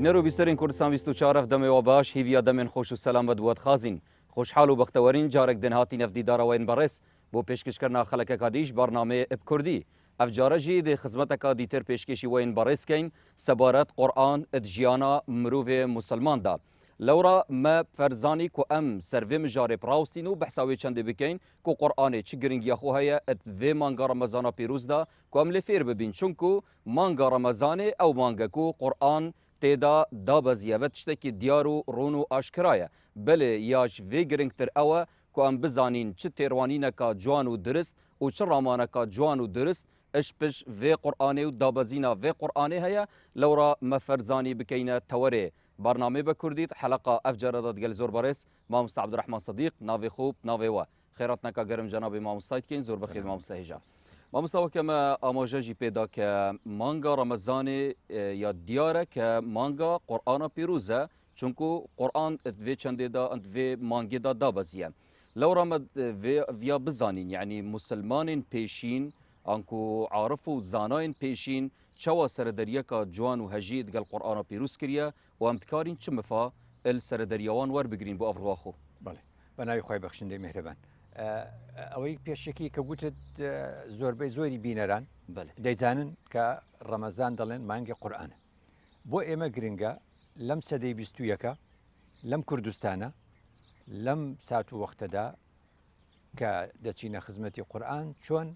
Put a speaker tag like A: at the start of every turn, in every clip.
A: بینەر و بیسەرین کوردستان 24 دەمەوە باش هیویا دەمێن خۆش و سەلامەت بووەت خازین خۆشحاڵ و بەختەوەرین جارێک دنهاتی نەفدیدارەوەین بەڕێز بۆ پێشکەشکردنا خەڵکەکە دیش بەرنامەیە ئب کوردی ئەف جارەژی دێ خزمەتەکە دیتر پێشکەشی وەین بەڕێزکەین سەبارەت قورئان ژیانە مرۆڤێ مسلماندا لەورا مە فەرزانی کو ئەم سەرڤێ مژارێ پراوستین و بەحساوێ چەندێ بکەین کو قورئانێ چ گرنگیە خۆ هەیە ئەت vê مانگا ڕەمەزانە پیرۆزدا کو ئەم لێ فێر ببین چونکو مانگا ڕەمەزانێ ئەو مانگە کو قورئان تێدا دابەزیەوە تشتێکی دیار و ڕوون و ئاشکرایە بەلێ یاش vê girngtir ew e ku em bizanîn çi têrwanîneka ciwan û dirist û çi ramaneka ciwan û dirist eş piş vê Qur'anê û dabezîna vê Qur'anê heye lewra me ferzanî bikeyne tewerê barnamê be Kurdî heleqa ev care da digel zor berêz Mamosta Ebdirehman Sedîq navê xwe navê we xêratneka gerim cenabê mamostayê dikên zor bixêr mamosta hêja Mamosta weke me amaje jî pêda ke manga Remezanê ya diyar e ke manga Qur'ana pîrûz e çunku Qur'an vê çendê da vê mangê da dabeziye lewra me viya bizanîn yanî musilmanên pêşîn anku arif û zanayên pêşîn çawa serederiyeka ciwan û hejî digel Qur'ana pîrûz kiriye û em dikarîn çi mifa il serederiya wan werbigirîn bo ev riwa xwe
B: بەڵێ بەناوی خۆی بەخشندەی میهرەبان ئەوەی پێشێکی کە گوتت زۆربەی زۆری بینەران دەیزانن کە ڕەمەزان دەڵێن مانگی قورئانە بۆ ئێمە گرنگە لەم سەدەی 21 لەم کوردستانە لەم سات و وەختەدا کە دەچینە خزمەتی قورئان چۆن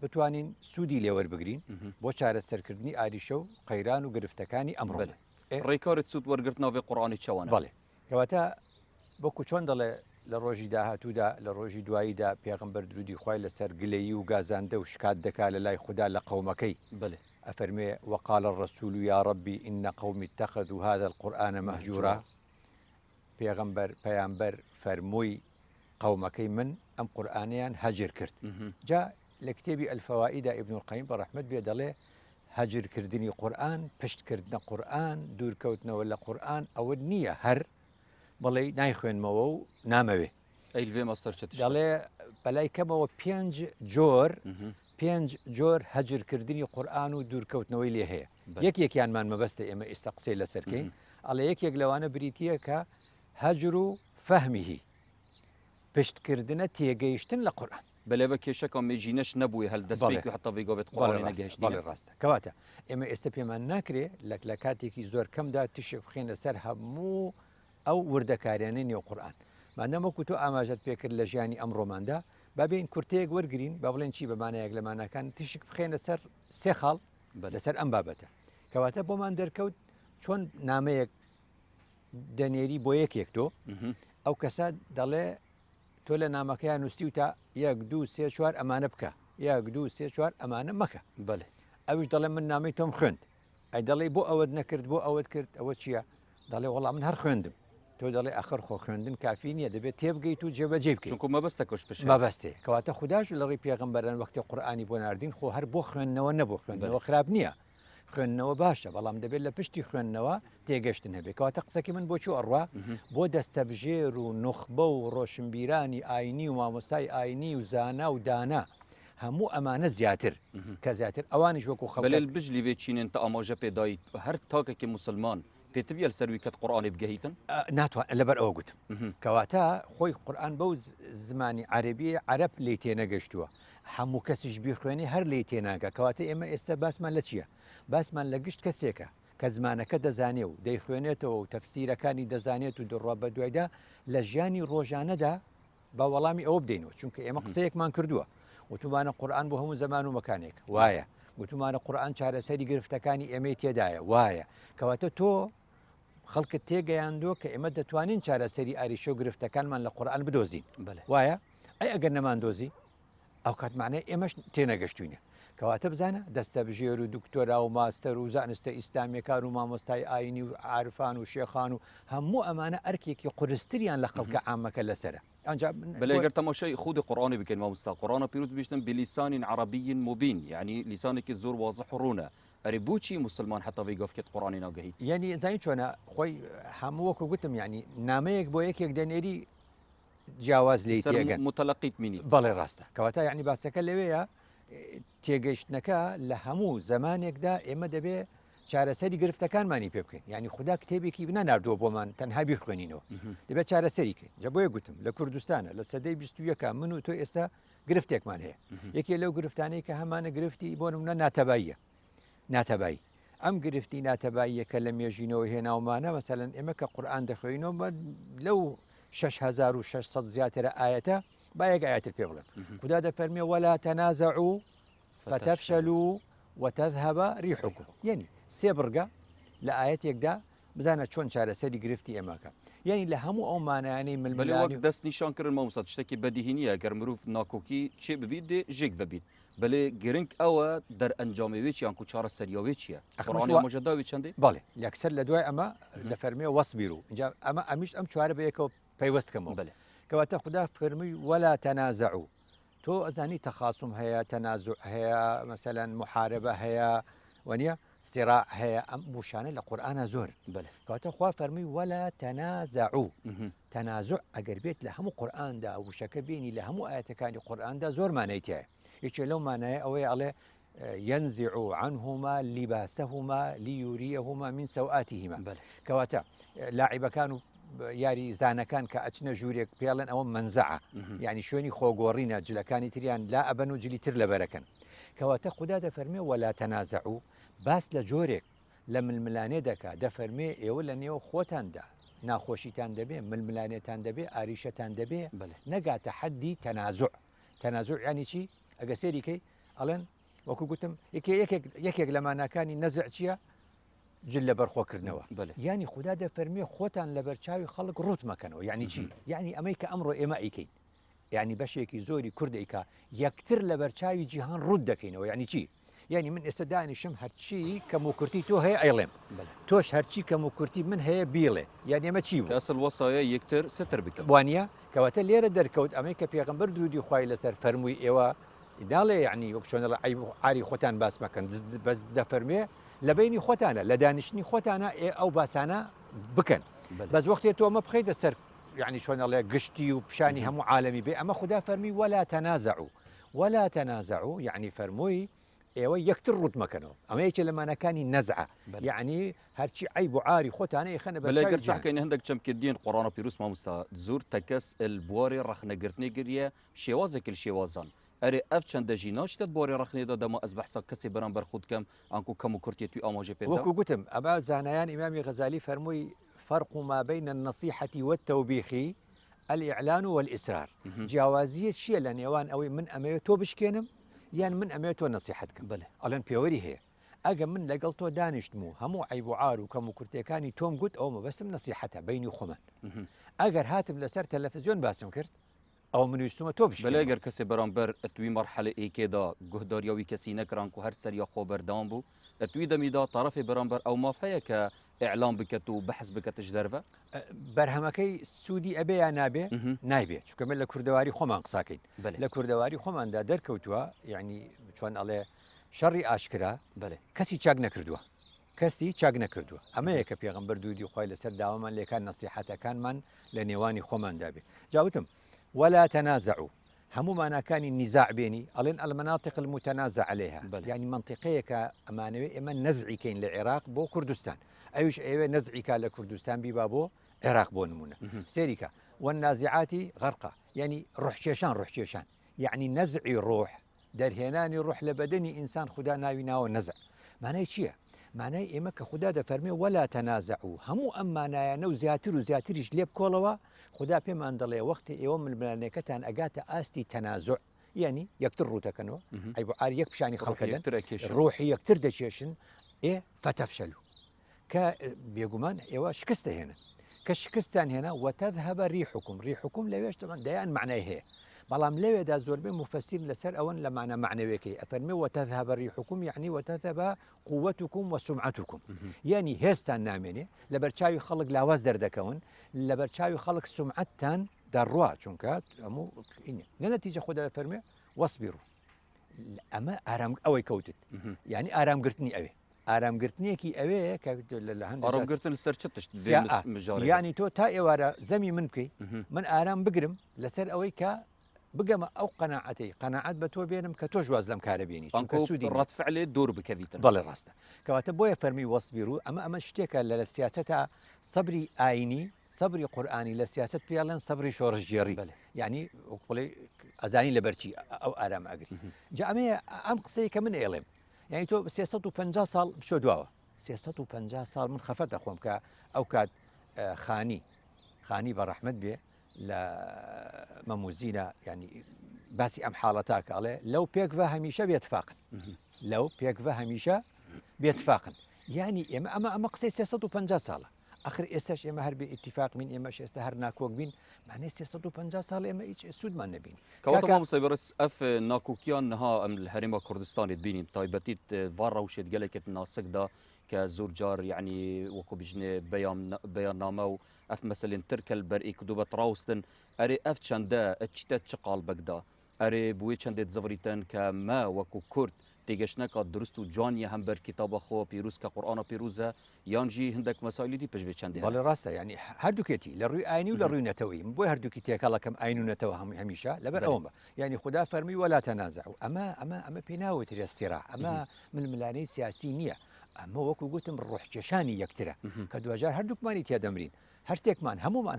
B: بتوانین سوودی لێوەربگرین بۆ چارەسەرکردنی ئاریشە و قەیران و گرفتەکانی ئەمڕۆ
A: ڕێکارت سوود وەرگرتنەوە vê قورئانی چاوانە
B: بەڵێ کەواتە بۆکو چۆن دەڵێ لە ڕۆژی داهاتوودا لە ڕۆژی دواییدا پێغمبەر درودی خوای لەسەر گلەیی و گازاندە و شکات دەکات لە لای خوددا لە قەومەکەی ئەفەرمێ وقال الرسول يا ربي إن قومي اتخذوا هذا القرآن مهجورا پێغمبەر پەیامبەر فەرمووی قەومەکەی من ئەم قورئانیان هەجر کرد جا لە کتێبی ئەلفەوائیدا ئیبن القەیم بەڕەحمەت بێ دەڵێ هەجرکردنی قورئان پشتکردنە قورئان دوورکەوتنەوە لە قورئان ئەوە نییە هەر بەڵێ نایخوێنمەوە و نامەوێ دەڵێ بەلای کەمەوە پێنج جۆر هەجرکردنی قورئان و دوورکەوتنەوەی لێ هەیە یەکێکیانمان مەبەستە ئێمە ئێستا قسەی لەسەرکەین ئەڵێ یەکێک لەوانە بریتیە کە هەجر و فەهمیهی پشتکردنە تێگەیشتن لە قورئان
A: بەلێ بە کێشەکە مێژینەش نەبووی هەلدەستێکی حتا vêgovێت قورئانی نەگەهێشت
B: بەڵێ ڕاستە کەواتە ئێمە ئێستا پێمان ناکرێ لە کاتێکی زۆر کەمدا تشێک بخێنە سەر هەموو ئەو وردەکاریانەی نێو قورئان مادەمەکو تۆ ئاماژەت پێکرد لە ژیانی ئەمڕۆماندا بابین کورتەیەک وەرگین با بڵێن چی بەمانەیەک لەمانەکان تشک بخێنە سەر سێ خاڵ لەسەر ئەم بابەتە کەواتە بۆمان دەرکەوت چۆن نامەیەک دەنێری بۆ یەکێک تۆ ئەو کەسە دەڵێ تۆ لە نامەکەیان نووسی و تا 1 2 3 4 ئەمانە بکە 1 2 3 4 ئەمانە مەکە
A: بەڵێ
B: ئەوش دەڵێ من نامەی تۆم خوێند ئەی دەڵێ بۆ ئەوەت نەکرد بۆ ئەوەت کرد ئەوە چییە دەڵێ وەڵام من هەر خوێندم تۆ دەڵێ ئەخر خۆ خوێندن کافی نییە دەبێت تێبگەیت و جێبەجێ بکەیت
A: چونکو مەبەستە کۆش پێش
B: مەبەستێ کەواتە خودداش لە ڕێی پێغەمبەران وەختی قورئانی بۆ ناردین خۆ هەر بۆ خوێندنەوە نەبوو خوێندنەوە خراپ نییە خوێندنەوە باشە بەڵام دەبێت لە پشتی خوێندنەوە تێگەشتن هەبێت کەواتە قسەکی من بۆچی ئەڕوا بۆ دەستەبژێر و نوخبە و ڕۆشنبیرانی ئاینی و مامۆستای ئاینی و زانا و دانا هەموو ئەمانە زیاتر کە زیاتر ئەوانیش وەکو
A: خەڵێل بژلی وێ چینێن تا ئاماژە پێدایت هەر تاکێکی مسلمان پێتویە سەروی کەت قورئانی بگەهیتن
B: ناتوان لەبەر ئەوە گوتم کەواتە خۆی قورئان بەو زمانی عەرەبی عەرەب لێ تێنەگەشتووە هەموو کەسیش بیخوێنی هەر لێ تێناگە کەواتە ئێمە ئێستا باسمان لە چییە باسمان لە گشت کەسێکە کە زمانەکە دەزانێ و دەیخوێنێتەوە و تەفسیرەکانی دەزانێت و دڕوا بە دوایدا لە ژیانی ڕۆژانەدا بە وەڵامی ئەوە بدەینەوە چونکە ئێمە قسەیەکمان کردووە وتومانە قورئان بۆ هەموو زەمان و مەکانێک وایە وتومانە قورئان چارەسەری گرفتەکانی ئێمەی تێدایە وایە کەواتە تۆ خەڵکت تێگەیاندووە کە ئێمە دەتوانین چارەسەری ئاریشە و گرفتەکانمان لە قورئان بدۆزین وایە ئەی ئەگەر نەماندۆزی ئەو کاتمانەیە ئێمەش تێنەگەشتوینە کەواتە بزانە دەستەبژێر و دکتۆرا و ماستەر و زانستە ئیسلامیەکان و مامۆستای ئاینی و عارفان و شێخان و هەموو ئەمانە ئەرکێکی قورستریان لە خەڵکە عامەکە لەسرە
A: بەلێگەر تەماشای خودی قورئانی بکەین مامۆستا قورئانە پیرۆز بیشتن بلیسان عربی مبین یعنی لیسانێکی زۆر واضح ڕوونە ئەری بۆچی مسلمان حتا vêgovkێت قورئانی ناگەهیت
B: یعنی زانی چۆنە خۆی هەموو وەکو گوتم یعنی نامەیەک بۆ یەکێک دەنێری جیاواز لێ تێگەن
A: متەلەقیت مینی
B: بەڵێ ڕاستە کەواتە یعنی باسەکە لەوەیە تێگەیشتنەکە لە هەموو زەمانێکدا ئێمە دەبێ چارەسەری گرفتەکانمانی پێ بکەین یعنی خوددا کتێبێکی بنەناردووە بۆمان تەنها بیخوێنینەوە دەبێت چارەسەریکەین جە بۆیە گوتم لە کوردستانە لە سەدەی 21 من و تۆ ئێستا گرفتێکمان هەیە یەکێ لەو گرفتانەی کە هەمانە گرفتی بۆ نمونە ناتەباییە ناتەبایی ئەم گرفتی ناتەباییە کە لە مێژینەوە هێناومانە مەسەلەن ئێمە کە قورئان دەخوێنەوە لەو 6600 زیاترە ئاەتە با یەک ئاەتر پێ بڵێم خوددا دەفەرمێ وەلا تەنازەعوا فتەفشەلوا وتەذهب ریحکم یعنی سێ بڕگە لە ئاەتێکدا بزانە چۆن چارەسەری گرفتی ئێماکە یعنی لە هەموو ئەو مانایانەی
A: ململانی دەست نیشان کردن مامۆستا شتێکی بەدیهی نییە گەر مرۆڤ ناکۆکی چێ ببیت دێ ژێک دەبیت بەڵێ گرنگ ئەوە دەرئەنجامەوێت یان کو چارەسەریاوێ چییە مەجەداوی چەندێ
B: بەڵێ لەکسەر لە دوای ئەمە دەفەرمێ وەسبیر و اینجا ئەمە ئەمیش ئەم چوارە بەیەکەوە پەیوەستکەمەوە
A: بەڵێ
B: کەواتە خوددا فەرمووی وەلا تەنازەعوا تۆ ئەزانی تەخاسم هەیە تەنازع هەیە مەسەلەن محاربە هەیە وەنیە سراع هەیە ئەم موشانە لە قورئانە زۆر کەواتە خوا فەرمووی وەلا تەنازەعوا تەنازع ئەگەر بێت لە هەموو قورئاندا وشەکە بینی لە هەموو ئاەتەکانی قورئاندا زۆر مانای تایە یەکێ لەو مانایە ئەوەیە ئەڵێ ينزع عنهما لباسهما ليريهما من سوآتهما کەواتە لاعیبەکان و یاری زانەکان کە ئەچنە ژوورێک پێڵێن ئەوە منزعە یعنی شوێنی خۆگۆڕینە جلەکانی تریان لا ئەبەن و جلی تر لەبەرەکەن کەواتە خوددا دەفەرمێ وەلا تەنازەعوا باس لە جۆرێک لە ململانێ دەکا دەفەرمێ ئێوە لە نێوە خۆتاندا ناخۆشیتان دەبێ ململانێتان دەبێ ئاریشەتان دەبێ نەگاتە حەدی تەنازع تەنازع ینی چی ئەگە سێریکەی ئەڵێن وەکو گوتم یەکێک لە ماناکانی نەزع چییە جل لە بەرخۆکردنەوە ینی خوددا دەفەرمێ خۆتان لە بەرچاوی خەڵک ڕوت مەکەنەوە یعنی چی یعنی ئەمەی کە ئەمڕۆ ئێمە ئەیکەین یعنی بەشێکی زۆری کوردێکا یەکتر لە بەرچاوی جیهان ڕوت دەکەینەوە یعنی چی یعنی من ئێستا دانیشم هەرچی کەم و کورتی تۆ هەیە ئەیڵێم تۆش هەرچی کەم و کورتی من هەیە بیڵێ یعنی ئەمە چی بوو
A: ئەسڵ وەسایە یەکتر ستر بکە
B: وانە کەواتە لێرە دەرکەوت ئەمەی کە پێغەمبەر درودی خوای لەسەر فەرمووی ئێوە داڵێ یعنی وەک چۆن ئاری خۆتان باس مەکەن بەس دەفەرمێ لە بینی خۆتانە لە دانیشتنی خۆتانە ئەو باسانە بکەن بەس وەختێ تۆ ئەمە بخەیتە سەر یعنی چۆنەڵێ گشتی و پیشانی هەموو عالەمی بێ ئەمە خوددا فەرمی وەلا تەنازەعوا وەلا تەنازەعوا یعنی فەرمووی ئێوە یەکتر ڕوت مەکەنەوە ئەمە یەکێ لە مانەکانی نەزعە یعنی هەرچی عیب و عاری خۆتانە خەنە
A: بەلەگەر ساحکەین هەندێک چەمکردین قورآن و پیرۆز مامۆستا زۆر تەکەس البواری ڕەخنەگرتنی گریە شێوازێکی شێوازان ئەرێ ئەف چەندە ژی ناچێت بۆری ڕەخنێدا دەما ئەس بەحسا کەسێ بەرامبەر خود کەم ئەنکو کەم و کورتێتی ئاماژە پێ
B: وەکو گوتم ئەمە زانایان ئیمامی غەزالی فەرمووی فرق ما بين النصيحة والتوبيخ الإعلان والإسرار جیاوازیە چییە لە نێوان ئەوەی من ئەمەوێت تۆ بشکێنم یان من ئەمەوێت تۆ نەسیحەتکەم ئەڵێن پێوەری هەیە ئەگە من لەگەڵ تۆ دانیشتم و هەموو عیب و عار و کەم و کورتەکانی تۆم گوت ئەومە بەسم نەسیحەتە بینی خۆمان ئەگەر هاتم لەسەر تەلەڤیزیۆن باسم کرد ئەو منویستمە تۆ بشکێنم
A: بەلەگەر کەسێ بەرامبەر ئەتوی مەرحەلە ئێکێدا گوهداریاوی کەسی نەکران و هەر سەریا خۆ بەردەوام بوو ئەتوی دەمیدا تەرەفێ بەرامبەر ئەو ماف هەیە کە ئیعلام بکەت و بەحث بکەتش دەرەوە
B: بەرهەمەکەی سوودی ئەبێ یا نابێ نایبێت چونکە من لە کوردەواری خۆمان قساکەین لە کوردەواری خۆماندا دەرکەوتووە یعنی چۆن ئەڵێ شەڕی ئاشکرا کەسی چاک نەکردووە کەسی چاک نەکردووە ئەمەیە کە پێغەمبەر دوودی خۆی لەسەر داوامان لێکان نەسیحەتەکانمان لە نێوانی خۆماندا بێ جاوتم ولا تەنازەعوا هەموو ماناکانی نیزاع بێنی ئەڵێن المناطق المتنازع عليها يعني منطقەیەکە ئەمانەوێ ئێمە نەزعیکەین لە عێراق بۆ کوردستان ئەوش ئێوێ نەزعیکا لە کوردستان بیبا بۆ عێراق بۆ نمونە سێریکە والنازعاتی غەرقا یعنی ڕوحکێشان یعنی نەزعی ڕۆح دەرهێنانی ڕوح لە بەدەنی ئینسان خوددا ناوی ناوە نەزع مانای چییە مانای ئێمە کە خوددا دەفەرمێ وەلا تەنازەعوا هەموو ئەم مانایانە و زیاتر و زیاتریش لێ بکۆڵەوە خوددا پێمان دەڵێ وەختی ئێوە ململانەکەتان ئەگاتە ئاستی تەنازع یعنی یەکتر ڕوتەکەنەوە عیب و عار یەک پیشانی خەڵکەدەن ڕۆحی یەکتر دەکێشن فتەفشەلوا کە بێگومان ئێوە شکستە هێنن کە شکستان هێنا وتەذهب ریحکم لەوێش دەیان معنای هەیە بەڵام لەوێدا زۆربەی مفەسیر لەسەر ئەوەن لە معنە معنەوەیەکەی ئەفەرمێ وتەذهب ریحکم یعنی وتەذهب قووەتکم وسمعتکم یعنی هێزتان نامێنێ لە بەرچاوی خەڵک لاواز دەردەکەون لە بەرچاوی خەڵک سمعەتتان دەڕوا چونکە هەموو نەنەتیجە خوددا دەفەرمێ وەسبیروا ئەمە ئارام ئەوەی کەوتت یعنی ئارامگرتنی ئەوێ ئارامگرتنیەکی ئەوەیە کە لە
A: ئارامگرتن سەر چتشت
B: ینی تۆ تا ئێوارە زەمی من بکەی من ئارام بگرم لەسەر ئەوەی کە بگەمە ئەو قەناعەت بە تۆ بێنم کە تۆ ژواز لەم کارە بێنی چونکە سوودی
A: ڕات فعلێ دوور بکەویتن
B: بەڵێ ڕاستە کەواتە بۆیە فەرمی وەسبیر و ئەمە شتێکە لە سیاسەتە سەبری ئاینی سەبری قورئانی لە سیاست پێڵێن سەبری شۆڕژگێڕی یعنی وەکڵێ ئەزانی لە بەرچی ئەو ئارام ئەگری جا ئەم قسەی کە من ئێڵێم یعنی تۆ 350 ساڵ بچۆ دواوە 350 ساڵ من خەفەت دەخۆم کە ئەو کات خانی بەڕەحمەت بێ لە مەموزینە ینی باسی ئەم حاڵەتاکەڵێ لەو پێکڤە هەمیشە بێتفاقن لەو پێکڤە هەمیشە بێتفاقن ینی ئێمە ئەمە قسەی 350 ساڵە ئەخر ئێستاش ئێمە هەر بێ ئیتیفاق بین ئێمەش ئێستا هەر ناکۆک بین مانای 350 ساڵ ئێمە هیچ سوودمان نەبین
A: کەواتە سەیبەرس ئەف ناکۆکیان نەها ئەم لە هەرێما کوردستانیت بینیم تایبەتیت ڤار ڕەوشێت گەلێکت ناسکدا کە زۆر جار یعنی وەکو بژنێ بەیاننامە و ئەف مەسەلێن ترکەل بەرئی کدوبەت ڕاوستن ئەرێ ئەف چەندە ئەچیتە چ قالبەکدا ئەرێ بوێ چەندێت زەڤریتن کە مە وەکو کورد تێگەشتنەکە دروست و جوانیە هەم بەر کتابە خۆ پیرۆز کە قورئانە پیرۆزە یانجی هەندێک مەسائلی دی پێشوێ چەندێ
B: بەڵێ ڕاستە ینی هەردووکێتی لە ڕووی ئاینی و لە ڕووی نەتەوەی بۆی هەردووکی تێکەڵەکەم ئاین و نەتەوە هەمیشە لەبەر ئەومە ینی خدا فەرمی وەلا تەنازع و ئەمە پێی ناوێتری ئەستیرا ئەمە ململانەی سیاسی نییە ئەمە وەکو گوتم ڕۆحکێشانی یەکترە کە دوجار هەردووکمانی تێدەمرین هەرستێکمان هەمومان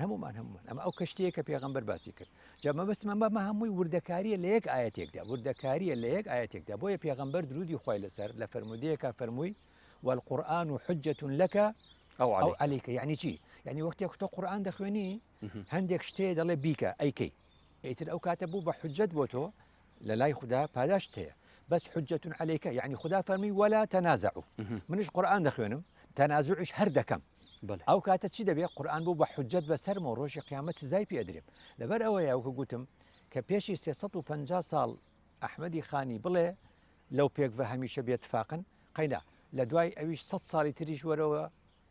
B: ئەمە ئەو کەشتەیە کە پێغەمبەر باسی کرد جامە بەسمەمە هەمووی وردەکاریە لە یەک ئاەتێکدا وردەکاریە لە یەک ئاەتێکدا بۆیە پێغەمبەر درودی خۆی لەسەر لە فەرمودەیەکە فەرمووی والقورآن حجة لك أو عليك يعني چی يعني وەختێک تۆ قورآن دەخوێنی هەندێک شتێ دەڵێ بیکە ئەیکەی ئیتر ئەو کاتە بوو بە حجەت بۆ تۆ لە لای خوددا پاداشت هەیە بس حجة عليك يعني خدا فەرمی ولا تنازعوا منش قورآن دەخوێنم تەنازعش هەر دەکەم ئەو کاتە چی دەبێت قورآن بوو بە حجەت بەسەرمەوە ڕۆژی قیامەت سزای پێدرێم لەبەر ئەوەیە وەکو گوتم کە پێشی 350 ساڵ ئەحمەدی خانی بڵێ لەو پێکڤە هەمیشە بێتفاقن قەینا لە دوای ئەویش 100 ساڵی تریش وەرەوە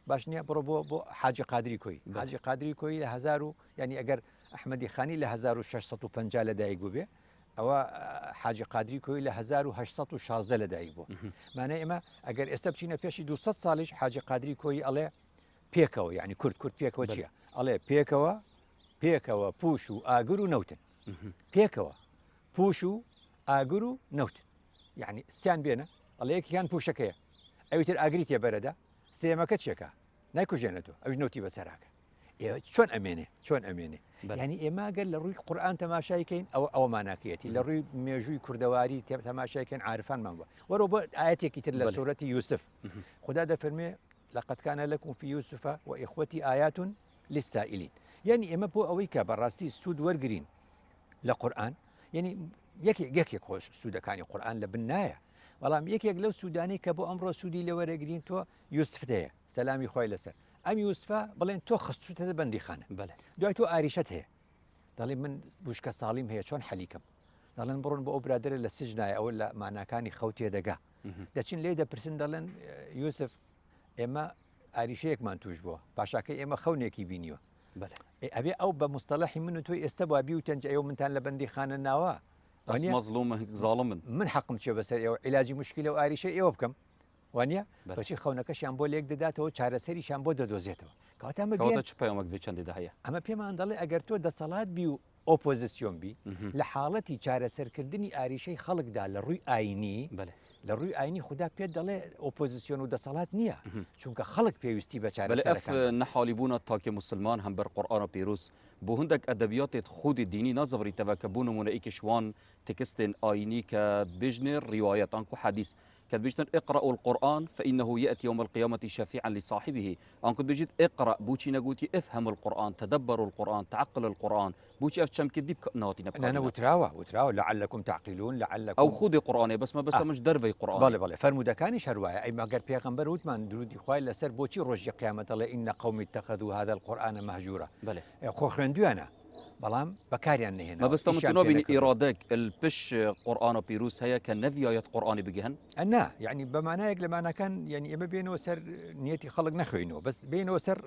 B: باش نییە بڕۆ بۆ حاجی قادری کۆی حاجی قادری کۆی لە 1000 ینی ئەگەر ئەحمەدی خانی لە 1650 لەدایک بوو بێ ئەوە حاجی قادری کۆی لە 1616 لەدایک بوو مانای ئێمە ئەگەر ئێستا بچینە پێشی 200 ساڵیش حاجی قادری کۆی ئەڵێ پێکەوە یعنی کورد پێکەوە چییە ئەڵێ پێکەوە پوش و ئاگر و نەوتن پێکەوە پوش و ئاگر و نەوتن یعنی سیان بێنە ئەڵێ یەکیان پوشەکەیە ئەوتر ئاگری تێبەرەدا سێمەکە چێکە نایکوژێنێتەوە ئەوش نەوتی بەسەراکە چۆن ئەمێنێ ینی ئێماگەر لە ڕووی قورآن تەماشایکەین ئەوە ماناکەیەتی لە ڕووی مێژووی کوردەواری تەماشایکەین عارفانمان بووە وەرە بۆ ئاەتێکی تر لە سوورەتی یوسف خدا دەفەرمێ لقد كان لكم في يوسف وإخوتي آيات للسائلين يعني إما بو أويكا براستي سود ورقرين لقرآن يعني يك خوش سود كان القرآن لبناية والله يك لو سوداني كبو أمر سودي لورقرين تو يوسف ده سلامي خوي لسر أم يوسف بلين تو خصوص هذا بندي خانة
A: بله
B: دعي تو آريشت هي ضل من بوشك صالم هي شون حليكم ضل برون بو برادر للسجن أو لا معنا كان خوتي دقة دشين ليدا برسن ضلن يوسف ئێمە ئاریشەیەکمان توش بووە پاشاکە ئێمە خەونێکی بینیوە ئەبێ ئەو بە مستەلەحی من و تۆی ئێستا بە بی و تەنج ئەوە منتان لە بەندی خانە ناوە
A: مەزلومە زاڵم
B: من حەقم چێ بەسەر ئێوە عیلاجی مشکلە و ئاریشە ئێوە بکەم وانە بەچی خەونەکەشیان بۆ لێک دەداتەوە چارەسەریشان بۆ دەدۆزێتەوە کەواتە
A: چ پەیامێک چەندێدا هەیە
B: ئەمە پێمان دەڵێ ئەگەر تۆ دەسەڵات بی و ئۆپۆزیسیۆن بی لە حاڵەتی چارەسەرکردنی ئاریشەی خەڵکدا لە ڕووی ئاینی لە ڕووی ئاینی خوددا پێ دەڵێ ئۆپۆزیسیۆن و دەسەڵات نییە چونکە خەڵک پێویستی بە
A: چارەسەرەکان نەحالیبوونە تاکێ مسلمان هەم بەر قورئانە پیرۆز بۆ هەندێک ئەدەبیاتێت خودی دینی نازەڤریتەوە کە بوو نمونەیەکی شوان تکستێن ئاینی کە بژنێ ڕیوایەتان و حەدیث كتبيجتن اقرأوا القرآن فإنه يأتي يوم القيامة شفيعا لصاحبه أنكم بيجت اقرأ بوشي نقولتي افهم القرآن تدبروا القرآن تعقل القرآن بوشي أفشم كديب ناتي نبقى
B: أنا وتراوى لعلكم تعقلون لعلكم
A: أو خذي قرآن بس ما بس مش درفي قرآن
B: بالي فرمودا كان شروايا أي ما قال بيغمبر وتمان درودي خويا لسر بوشي رجع قيامة الله إن قوم اتخذوا هذا القرآن مهجورا
A: بله
B: خوخرندو أنا بەڵام بەکاریان نهێنا
A: ما بستمتنوا بين إرادك البش قرآن بيروس هي كنفي قرآن بجهن
B: أنا يعني بمعنى لما كان يعني إما بينه سر نيتي خلق نخوينه بس بينه سر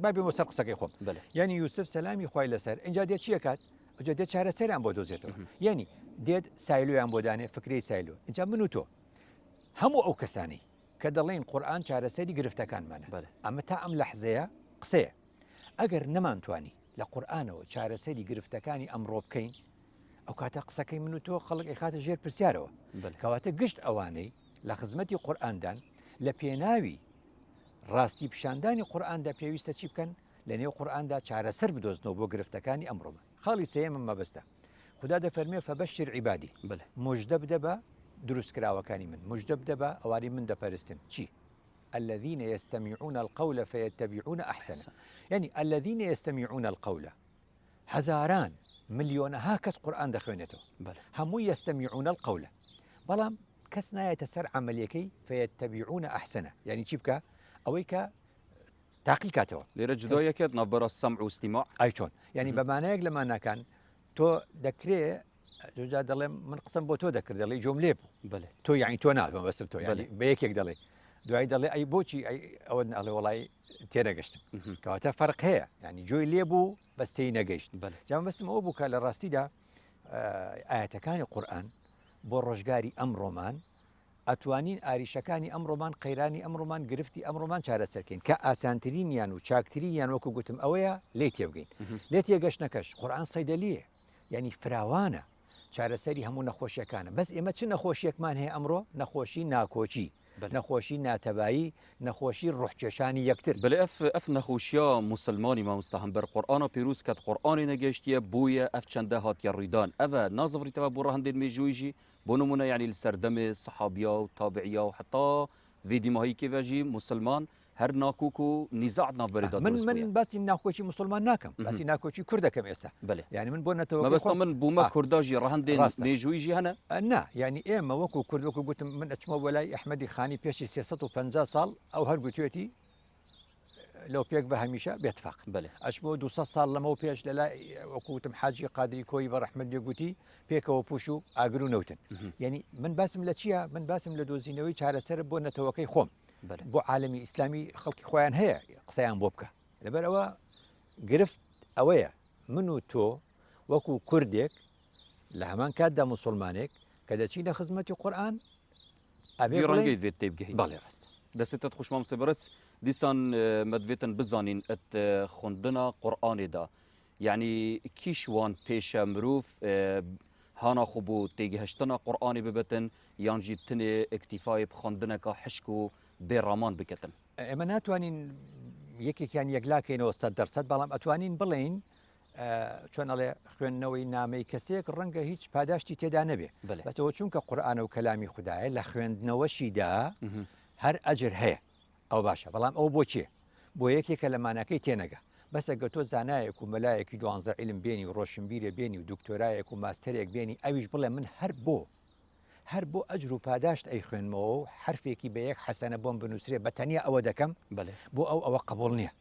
B: ما بينه سر قصة يخوم يعني يوسف سلامي خوي لسر إن جاديت شيء كات جاديت شهر سر عم بدوزته يعني ديت سايلو عم بدانه فكري سايلو إن جاب منو تو هم أو كساني كدلين قرآن شهر سري قرفته كان معنا أما تعم لحظة قصة أجر نمان تواني لە قورئانەوە چارەسەری گرفتەکانی ئەمڕۆ بکەین ئەو کاتە قسەکەی من و تۆ خەڵک خاتە ژێر پرسیارەوە کەواتە گشت ئەوانەی لە خزمەتی قورئاندان لە پێناوی ڕاستی پیشاندانی قورئاندا پێویستە چی بکەن لە نێو قورئاندا چارەسەر بدۆزنەوە بۆ گرفتەکانی ئەمڕۆمە. خاڵی سێمم مەبەستە خدا دەفەرمێ فەبەشر عیبادی موژدە بدە بە دروستکراوەکانی من، موژدە بدە بە ئەوانی من دەپەرستن چی؟ الذين يستمعون القول فيتبعون أحسنه. يعني الذين يستمعون القول هزاران مليونها كس قرآن دخوينته هم يستمعون القول بلام كسنا يتسر عمليكي فيتبعون أحسنه. يعني تشبكا أويك تحقيقاته
A: لرجدوية كد نبرة السمع واستماع
B: أي شون يعني بمعنى لما كان تو دكري جوجا دلي من قسم بو تو دكر دلي جملة
A: بله
B: تو يعني تو ناس بس تو يعني بيك دلي دوای دەڵێ ئەی بۆچی ئەوە ئەڵێ وڵی تێنەگەشتم کەواتە فەرق هەیە ینی جۆی لێبوو بەستەی نەگەیشت جام بەستم ئەوە بوو کە لە ڕاستیدا ئاەتەکانی قورئان بۆ ڕۆژگاری ئەمڕۆمان ئەتوانین ئاریشەکانی ئەمڕۆمان قەیرانی ئەمڕۆمان گرفتی ئەمڕۆمان چارەسەرکەین کە ئاسانترینیان و چاکترینیان وەکو گوتم ئەوەیە لێ تێبگەین لێ تێگەشتنەکەش قورئان سەیدەلیە ینی فراوانە چارەسەری هەموو نەخۆشیەکانە بەس ئێمە چ نەخۆشیەکمان هەیە ئەمڕۆ نەخۆشی ناکۆچی نەخۆشی ناتەبایی نەخۆشی ڕوحکێشانی یەکتر
A: بەێ ئەف نەخۆشیە مسلمانی مامۆستا هەمبەر قورئانە پیرۆز کات قورئانی نەگەشتیە بووە ئەف چەندە هاتیە ڕوویدان ئەوە نازەڤریتەوە بۆ ڕەهەندێک مێژوویژی بۆ نمونە یعنی لەسەر دەمێ سەحابیا و تابعیا و حتا ڤیدیماهایی کێڤەژی مسلمان هەر ناکۆک و نیزاع ناوبەرێدا
B: من باسی ناکۆچی مسلمان ناکەم باسی ناکۆچی کوور دەکەم ئێستا یعنی من بۆ نەتەوە
A: مەبەستە من بوومە کورداژی ڕەهەندێک مێژوویژی هەنە
B: نا یعنی ئێمە وەکو کورد وەکو گوتم من ئەچمە بۆ لای ئەحمەدی خانی پێشی 350 ساڵ ئەو هەر گوتوێتی لەو پێک بە هەمیشە بێتفاق ئەچمە 200 ساڵ لەمەوە پێش لە لای وەکوتم حاجی قادری کۆی بە ڕەحمەت لێگوتی پێکەوە پوش و ئاگر و نەوتن یعنی من باسم لە چییە من باسم لە دۆزینەوەی چارەسەر بۆ نەتەوەکەی خۆم بۆ عالمی ئیسلامی خەڵکی خۆیان هەیە قسەیان بۆ بکە لەبەر ئەوە گرفت ئەوەیە من و تۆ وەکو کوردێک لە هەمان کاتدا مسلمانێک کە دەچینە خزمەتی قورئان
A: ئەبێ ڕەنگەی دەوێت تێبگەین
B: بەڵێ ڕاست
A: دەستێتت خوشمام سێبەرز دیسان مەدوێتن بزانین ئەت خوندنا قورئانێدا یعنی کیشوان پێشە مرۆڤ هانا خۆ بۆ تێگەهشتنا قورئانی ببەتن یان جی تنێ ئەکتیفای بخواندنەکە حشک و بێڕامان بکەتن
B: ئێمە ناتوانین یەکێکیان یەکلاکەینەوە 100% بەڵام ئەتوانین بڵێین چۆن ئەڵێ خوێندنەوەی نامەی کەسێک ڕەنگە هیچ پاداشتی تێدا نەبێ بەسەوە چونکە قورئانە و کەلامی خوددایە لە خوێندنەوەشیدا هەر ئەجر هەیە ئەو باشە بەڵام ئەو بۆ چێ بۆ یەکێکە لەمانەکەی تێنەگە بەسەگە تۆ زانایەک و مەلایەکی 12 عیلم بێنی و ڕۆشنبیرە بێنی و دکتۆرایەک و ماستەرێک بێنی ئەویش بڵێ من هەر بۆ ئەجر و پاداشت ئەی خوێنمەوە و حرفێکی بە یەک حەسەنە بۆم بنووسێ بە تەنیا ئەوە دەکەم بۆ ئەوە قبول نییە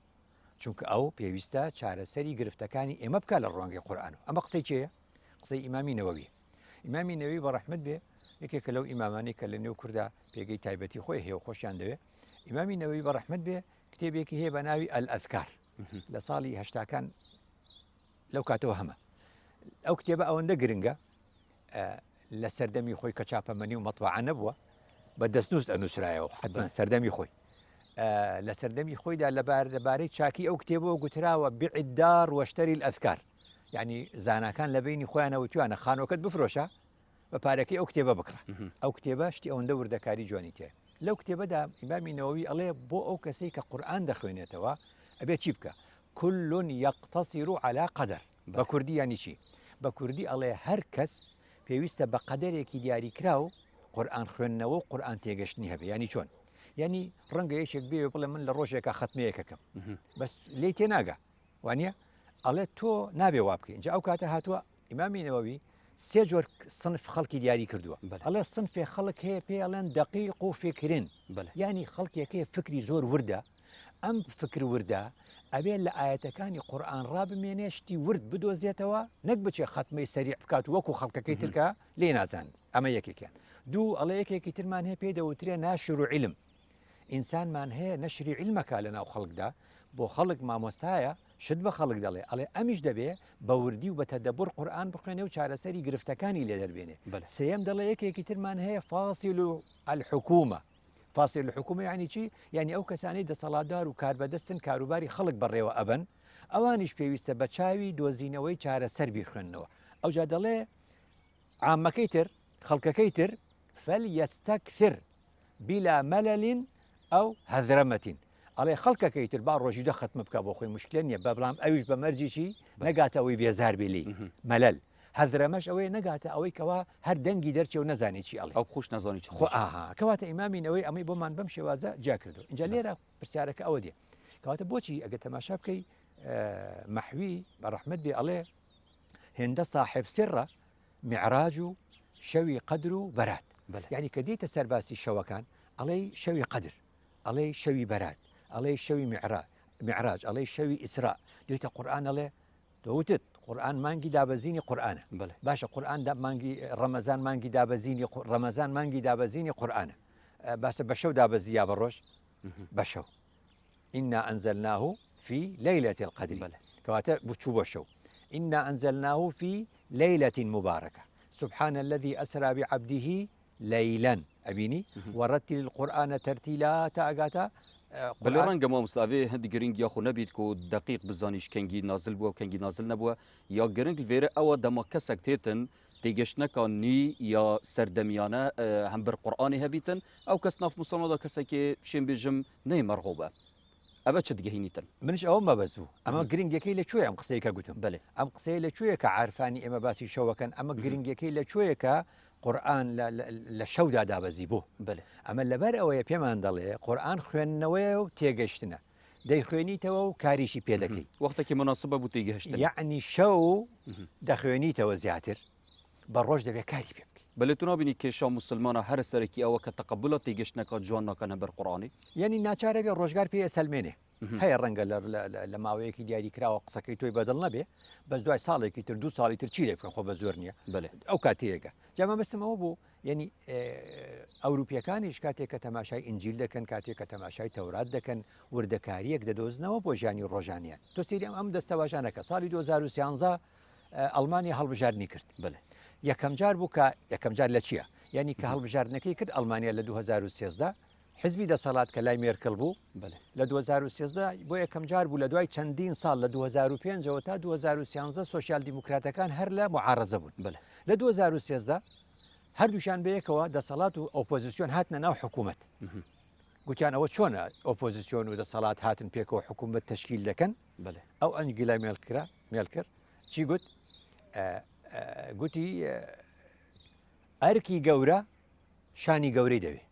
B: چونکە ئەو پێویستە چارەسەری گرفتەکانی ئێمە بکە لە ڕوانگەی قورئان و ئەمە قسەی چێە قسەی ئیمامی نەوەوی ئیمامی نەوەوی بە ڕەحمەت بێ یەکێکە لەو ئیمامانی کە لە نێو کووردا پێگەی تایبەتی خۆی هەیە و خۆشیان دەوێ ئیمامی نەوەوی بە ڕەحمەت بێ کتێبێکی هەیە بە ناوی ئەلئەذکار لە ساڵی هەشتاکان لەو کاتەوە هەمە ئەو کتێبە ئەوەندە گرنگە لە سەردەمی خۆی کە چاپەمەنی و مەطبوعە نەبووە بە دەستنووس ئەنووسرایەوە حتمما سەردەمی خۆی لە سەردەمی خۆیدا لەبارەی چاکی ئەو کتێبەوە گوتراوە بیع الدار واشتری الأذکار یعنی زاناکان لە بینی خۆیانەوە توانە خانۆکەت بفرۆشە بە پارەکەی ئەو کتێبە بکڕە ئەو کتێبە شتی ئەوەندە وردەکاری جوانی تێ لەو کتێبەدا ئیمامی نەوەوی ئەڵێ بۆ ئەو کەسەی کە قورئان دەخوێنێتەوە ئەبێ چی بکە كل يقتصر على قدر بە کوردی ینی چی بە کوردی ئەڵێ هەر کەس پێویستە بە قەدەرێکی دیاریکرا و قورئان خوێندنەوە و قورئان تێگەشتنی هەبێ ینی چۆن ینی ڕەنگە یەکێک بێ بڵێ من لە ڕۆژێکە خەتمەیەکەکەم بەس لێی تێناگە وانە ئەڵێ تۆ نابێ وا بکەین جا ئەو کاتە هاتووە ئیمامی نەوەوی سێ جۆر سنف خەڵکی دیاری کردووە ئەڵێ سنفێ خەڵک هەیە پێ ئەڵێن دەقیق و فکرین ینی خەڵکێکەیە فکری زۆر وردە ئەم فکر وردە ئەبێ لە ئاەتەکانی قورئان ڕابمێنێ شتی ورد بدۆزێتەوە نەک بچێ خەتمەی سەریع بکات وەکو خەڵکەکەی ترکە لێ نازان ئەمە یەکێکیان دوو ئەڵێ یەکێکی ترمان هەیە پێی دەوترێ ناشر و عیلم ئینسانمان هەیە نەشری عیلمەکە لە ناو خەڵکدا بۆ خەڵک مامۆستایە شت بە خەڵک دەڵێ ئەڵێ ئەمیش دەبێ بە وردی و بە تەدەبور قورئان بخوێنێ و چارەسەری گرفتەکانی لێ دەربێنێ سێم دەڵێ یەکێکی ترمان هەیە فاصل الحکومە فاصل الحکومە یعنی چی یعنی ئەو کەسانی دەسەڵاتدار و کاربەدەستن کاروباری خەڵک بەڕێوە ئەبن ئەوانیش پێویستە بە چاوی دۆزینەوەی چارەسەر بیخوێننەوە ئەوجا دەڵێ عامەکەی تر خەڵکەکەی تر فەلیەستەکثر بلا مەلەلین ئەو هەذرەمەتین ئەڵێ خەڵکەکەی تر با ڕۆژی دە ختمە بکە بۆ خۆی مشکلێن نیە بەڵام ئەویش بە مەرجیشی نەگاتە ئەوەی بێزار بێلی مەلەل هەذرەمەش ئەوەی نەگاتە ئەوەی کەوا هەر دەنگی دەرچێ و نەزانی چی ئەڵێ
A: ئەو خوش نەزانی
B: خۆ ئاها کەواتە ئیمامینەوەی ئەمەی بۆمان بەم شێوازە جا کردو اینجا لێرە پرسیارەکە ئەوە دێ کەواتە بۆچی ئەگە تەماشا بکەی مەحوی بە ڕەحمەت بێ ئەڵێ هێندە صاحب سرە معراج و شەوی قەدر و بەرات یعنی کە دیتە سەرباسی شەوەکان ئەڵێ شەوی قەدر ئەڵێ شەوی بەرات ئەڵێ شەوی معراج ئەڵێ شەوی ئیسرا دوێتە قورئان ئەڵێ دەوتت قورئان مانگی دابەزینی قورئانە باشە قورئان مانگی ڕەمەزان مانگی دابەزینی ڕەمەزان مانگی دابەزینی قورئانە باشە بە شەو دابەزی یا بە ڕۆژ بە شەو ئینا ئەنزەلناه في ليلة القدر كواتە بچوو بۆ شەو إنا أنزلناه في ليلة مباركة سبحان الذي أسرى بعبده ليلا أبيني ورتل القرآن ترتيلا تاقاتا
A: بەڵێ ڕەنگە مامۆستاوێ هەندی گرنگ یاخۆ نەبیت کە دقیق بزانیش کەنگی نازل بووە و کەنگی نازل نەبووە یا گرنگ لێرە ئەوە دەما کەسێک تێتن تێگەشتنەکانی یا سەردەمیانە هەم بەر قورئانی هەبیتن ئەو کەس ناف موسڵماندا کەسێکی شێن بێژم نەیمەرغوبە ئەوە چ دگەهێنیتن
B: منش ئەوە مەبەست بوو ئەمە گرنگەکەی لەکوێ ئەم قسەیەکە گوتم
A: بەێ
B: ئەم قسەی لەکوێیە کە عارفانی ئێمە باسی شەوەکەن ئەمە گرنگەکەی لەکوێیە کە قورئان لە شەودا دابەزی بوو
A: بەێ
B: ئەمە لەبەر ئەوەیە پێمان دەڵێ قورئان خوێندنەوەی و تێگەشتنە دەیخوێنیتەوە و کاریشی پێ دەکەی
A: وەختێکی مناسبە بوو تێگەشتن
B: یعنی شەو دەخوێنیتەوە زیاتر بە ڕۆژ دەبێت کاری پێ بکەی
A: بەێ تو نبینی کێشا مسلمانە هەر سەرەکی ئەوە کە تەقبلە تێگەشتنەکە جوان ناکەنە بەر قورئانی
B: یعنی ناچارە بێ ڕۆژگار پێ سەلمێنێ هەیە ڕەنگە لە ماوەیەکی دیاری کراوە قسەکەی تۆی بەدڵ نەبێ بەس دوای ساڵێکی تر 2 ساڵی تر چی لێ بکەن خۆ بە زۆر نییە ئەو کاتەیەگە جامە بەستمەوە بوو یعنی ئەوروپیەکانیش کاتێک کە تەماشای ئینجیل دەکەن کاتێک کە تەماشای تەورات دەکەن وردەکاریەک دەدۆزنەوە بۆ ژیانی ڕۆژانیان تۆ سێریام ئەم دەستەواژانەکە ساڵی 2013 ئەڵمانی هەڵبژاردننی کرد یەکەم جار بوو کە یەکەم جار لە چییە یعنی کە هەڵبژاردنەکەی کرد ئەڵمانیا لە 2013 حزبی دەسەڵات کە لای مێرکل بوو لە 2013 بۆ یەکەم جار بوو لە دوای چەندین ساڵ لە 2005 تا 2013 سوسیال دیموکراتەکان هەر لە معارەزە بوون لە 2013 هەردووشان بەیەکەوە دەسەڵات و ئۆپۆزیسیۆن هاتنە ناو حکوومەت گوتیان ئەوە چۆنە ئۆپۆزیسیۆن و دەسەڵات هاتن پێکەوە حکوومەت تشکیل دەکەن ئەو ئەنگی لای مێل کرد چی گوت گوتی ئەرکی گەورە شانی گەورەی دەوێت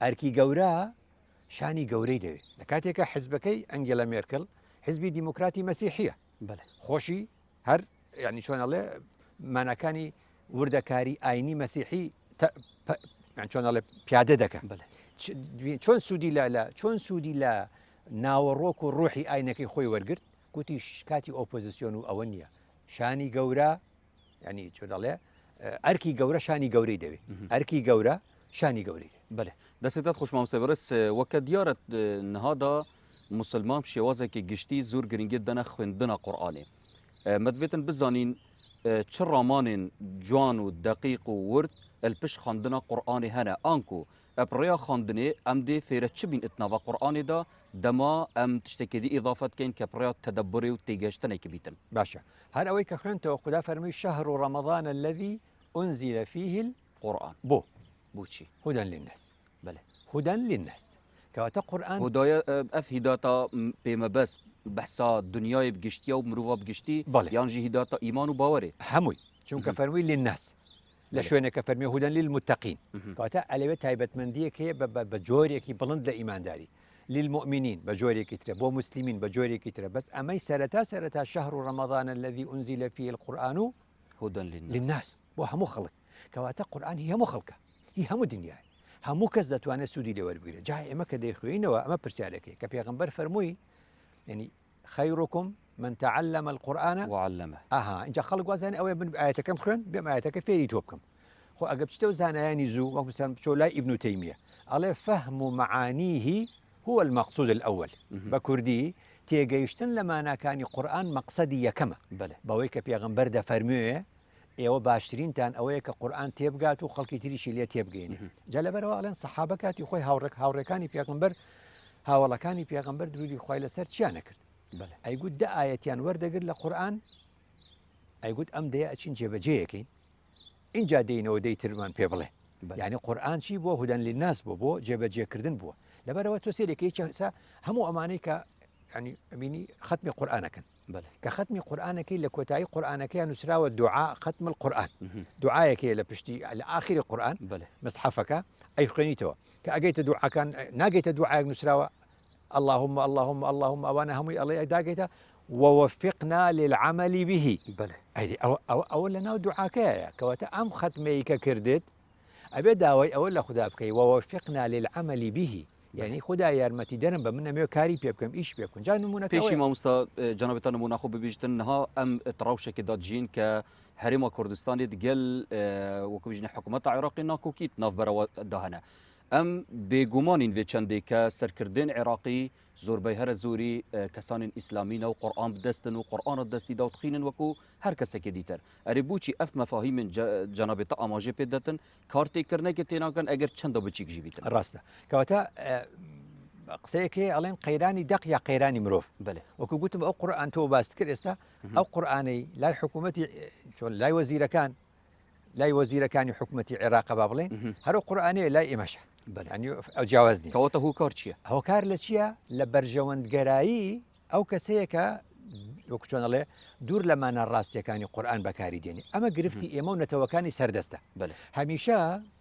B: ئەرکی گەورە شانی گەورەی دەوێت لە کاتێکە حزبەکەی ئەنگێلا مێرکل حزبی دیموکراتی مەسیحیە خۆشی هەر ینی چۆنەڵێ مانەکانی وردەکاری ئاینی مەسیحی چۆنەڵێ پیادە دەکەن چۆن سوودی لە ناوەڕۆک و ڕۆحی ئاینەکەی خۆی وەرگرت گوتی کاتی ئۆپۆزیسیۆن و ئەوە نییە شانی گەورە ینی چۆنەڵێ ئەرکی گەورە شانی گەورەی دەوێت ئەرکی گەورە شانی گەوری
A: بەێ دەستێتات خۆشمامۆستا بەڕێز وەکە دیارەت نهادا مسلمان شێوازێکی گشتی زۆر گرنگێت دەنە خوێندنە قورئانێ مەدوێتن بزانین چ ڕامانên جوان و دقیق و ورد الپش خواندنە قورئانê hene anku eprêya xandinê em dê fêre çi bîn itnava Qur'anê da dema em tiştekê dî îdafet kên ke pirêya tedebburê û têgeştinekî bîtin
B: باشە هەر ئەوەی کە خوێنتەوە خدا فەرمووی شەهر و ڕەمەضان الذي أنزل فيه
A: القرآن
B: بۆ
A: بوچی
B: هدى للناس
A: بله
B: هدى للناس کەواتە قورئان
A: هدایە ئەف هیداتا پێمەبەست بەحسا دنیای بگشتیە و مرۆڤ بگشتی یان ژی هیداتا ئیمان و باوەرێ
B: هەمووی چونکە فەرمووی للناس لە شوێنێکە فەرمی هدى للمتقين کەواتە ئەلەوێت تایبەتمەندیەک هەیە بە جۆرێکی بڵند لە ئیمانداری للمؤمنين بجوريكي ترى بو مسلمين بجوريكي ترى بس أمي سرتا شهر رمضان الذي أنزل فيه القرآن
A: هدى
B: للناس بو همو خلق كواتا قرآن هي همو خلقه هي همو دنيا همو كز دەتوانێت سوودی لێوە بگرێت جای ئێمە کە دەیخوێنەوە ئەمە پرسیارەکەی کە پێغەمبەر فەرمووی يعني خيركم من تعلم القرآن
A: وعلمه
B: اینجا خەڵک وازانێ ئەوەیە بن ئاەتەکەم خوێن بێم ئاەتەکە فێری تۆ بکەم خۆ ئەگە بچتە و زانایانی زوو وەکوسان بچۆ لای ئیبن تەیمیە ئەڵێ فەهم و معانیه هو المقصود الأول بكردي تيجيشتن لما أنا كان قرآن مقصدي يكما بويك بيغمبر ده فرميه ئێوە باشترینتان ئەوەیە کە قورئان تێبگات و خەڵکی تریشی لێ تێبگەینێ جا لەبەرەوە ئەڵێن سەحابە کاتی خۆی هاوڕێکانی پێغەمبەر هاوڵەکانی پێغەمبەر درودی خوای لەسەر چیان نەکرد ئەیگوت دە ئاەتیان وەردەگرت لە قورئان ئەیگوت ئەم دەیە ئەچین جێبەجێیەکەین اینجا دێنەوە دەیترمان پێ بڵێ
A: بله.
B: یعنی قورآن چی بۆ هودەن للناس بۆ جێبەجێکردن بووە لەبەرەوە تۆ سێرێکی هەموو ئەمانەی کە ینی ئەبینی ختمی قورآنەکەن
A: بله.
B: کە ختمی قورآنەکەی لە کۆتایی قورآنەکەیان نووسراوە دوعا ختم القورآن دوعایەکەیە لە پشتی لە ئاخری قورآن
A: بله.
B: مەسحەفەکە ئەی خوێنیتەوە کە ئەگەیتە دوعاکان ناگەیتە دوعایەک نووسراوە اللهم اللهم اللهم ئەوانە هەمووی ئەڵێ داگەیتە ووفقنا للعمل به
A: بله.
B: ئەوە لە ناو دوعاکەیە کەواتە ئەم ختمەی کە کردێت ئەبێ داوای ئەوە لە خوددا بکەی ووفقنا للعمل به یعنی خدا یارمەتی دەرم بە من نەمێ کاری پێ بکەم ئیش پێ بکەم جا نمونە
A: پێشی مامۆستا جەنابەتان نمونەخۆ ببیژتن نها ئەم تڕاوشێکی داجین کە هەرێما کوردستانی دگەل وەکو بژنە حکوومەتە عێراقی ناکۆکیت ناوبەرەوە داهەنە ئەم بێگومانین وێ چەندێکە سەرکردن عێراقی زۆربەی هەرە زۆری کەسانین ئیسلامینە و قورآن بدەستن و قورآنە دەستی داوتخینن وەکو هەر کەسێکی دیتر ئەرێ بوچی ئەف مەفاهیمن جەنابێتە ئاماژێ پێ دەتن کارتێکردنێکی تێناکەن ئەگەر چەندە بچیک ژی بیتن
B: ڕاستە کەواتە قسەیەکی ئەڵێن قەیرانی دەق یا قەیرانی مرۆڤ
A: بله.
B: وەکو گوتم ئەو قورآن تۆ باست کرد ئێستا ئەو قورآانەی لای حکوومەتی چۆن لای وەزیرەکان لای وەزیرەکانی حکوومەتی عێراق با بڵێن هەرو قورآانەیە لای ئێمەشە ئەو جیاوازنی
A: کەواتە هوکار چییە؟
B: هۆکار لە چییە؟ لە بەرژەوەندگەرایی ئەو کەسەیەکە وەکو چۆنەڵێ دوور لەمانە ڕاستیەکانی قورآن بەکاری دێنی ئەمە گرفتی ئێمە و نەتەوەکانی سەردەستە هەمیشە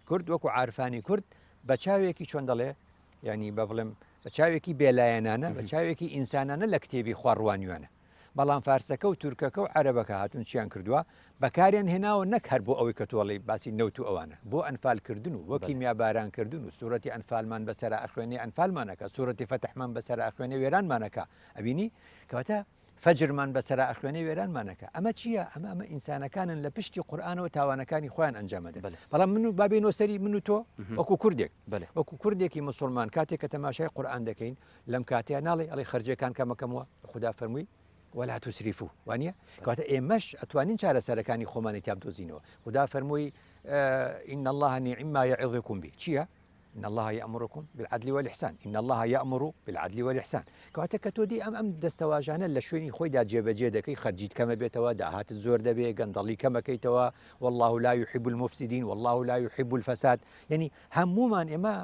B: کورد وەکو عارفانی کورد بە چاوێکی چۆن دەڵێ ینی بە بڵێم بە چاوێکی بێلایەنانە بە چاوێکی ئینسانانە لە کتێبی خواڕوانیوانە بەڵام فارسەکە و تورکەکە و عەرەبەکە هاتون چیان کردووە بەکاریان هێناوە نەک هەر بۆ ئەوەی کە تۆڵی باسی نەوت و ئەوانە بۆ ئەنفالکردن و وەکی میابارانکردن و سوورەتی ئەنفالمان بەسەر ئەخوێنێ ئەنفالمانەکە سوورەتی فەتحمان بەسەر ئەخوێنێ وێرانمانەکە ئەبینی کەواتە فەجرمان بەسەر ئەخوێنێ وێرانمانەکە ئەمە چییە؟ ئەمە ئینسانەکانن لە پشتی قورآنەوە تاوانەکانی خۆیان ئەنجامەدە بەڵام من و بابێنەوە سەری من و تۆ وەکو کوردێک وەکو کوردێکی مسلمان کاتێک کە تەماشای قورآن دەکەین لەم کاتەیە ناڵێ ئەڵێ خەرجەکان کەمەکەمەوە خدا فەرمووی ولا تسرفوا وانە کەواتە ئێمەش ئەتوانین چارەسەرەکانی خۆمانی تاب دۆزینەوە خدا فەرمووی إن الله نعم ما يعظكم به چییە؟ إن الله يأمركم بالعدل والإحسان إن الله يأمر بالعدل والإحسان کەواتە کە تۆ دی ئەم دەستەواژانە لە شوێنی خۆیدا جێبەجێ دەکەی خەرجیت کەمە بێتەوە داهاتت زۆر دەبێ گەندەڵی کەمەکەیتەوە والله لا يحب المفسدين والله لا يحب الفساد یعنی هەمومان ئێمە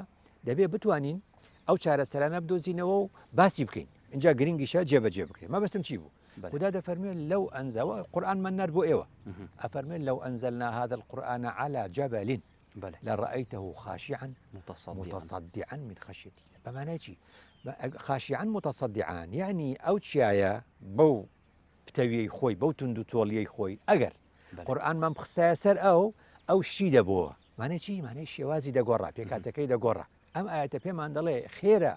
B: دەبێ بتوانین ئەو چارەسەرانە بدۆزینەوە و باسی بکەین اینجا گرنگیشە جێبەجێ بکرێت ما بەستم چی بوو خدا دەفەرمێت لەو ئەنزەوە قورآن من نەر بۆ ئێوە ئەفەرمێت لەو ئەنزلنا هذا القرآن على جبل لرأيته خاشعا متصدعا من خشية الله بمعنى چی خاشعا متصدعا يعني ئەو چیایە بەو پتەویەی خۆی بەو تند و تۆڵیەی خۆی ئەگەر قورآنمان بخسایە سەر ئەو شی دەبووە مانای چی مانای شێوازی دەگۆڕا پێکاتەکەی دەگۆڕا ئەم ئاەتە پێمان دەڵێ خێرە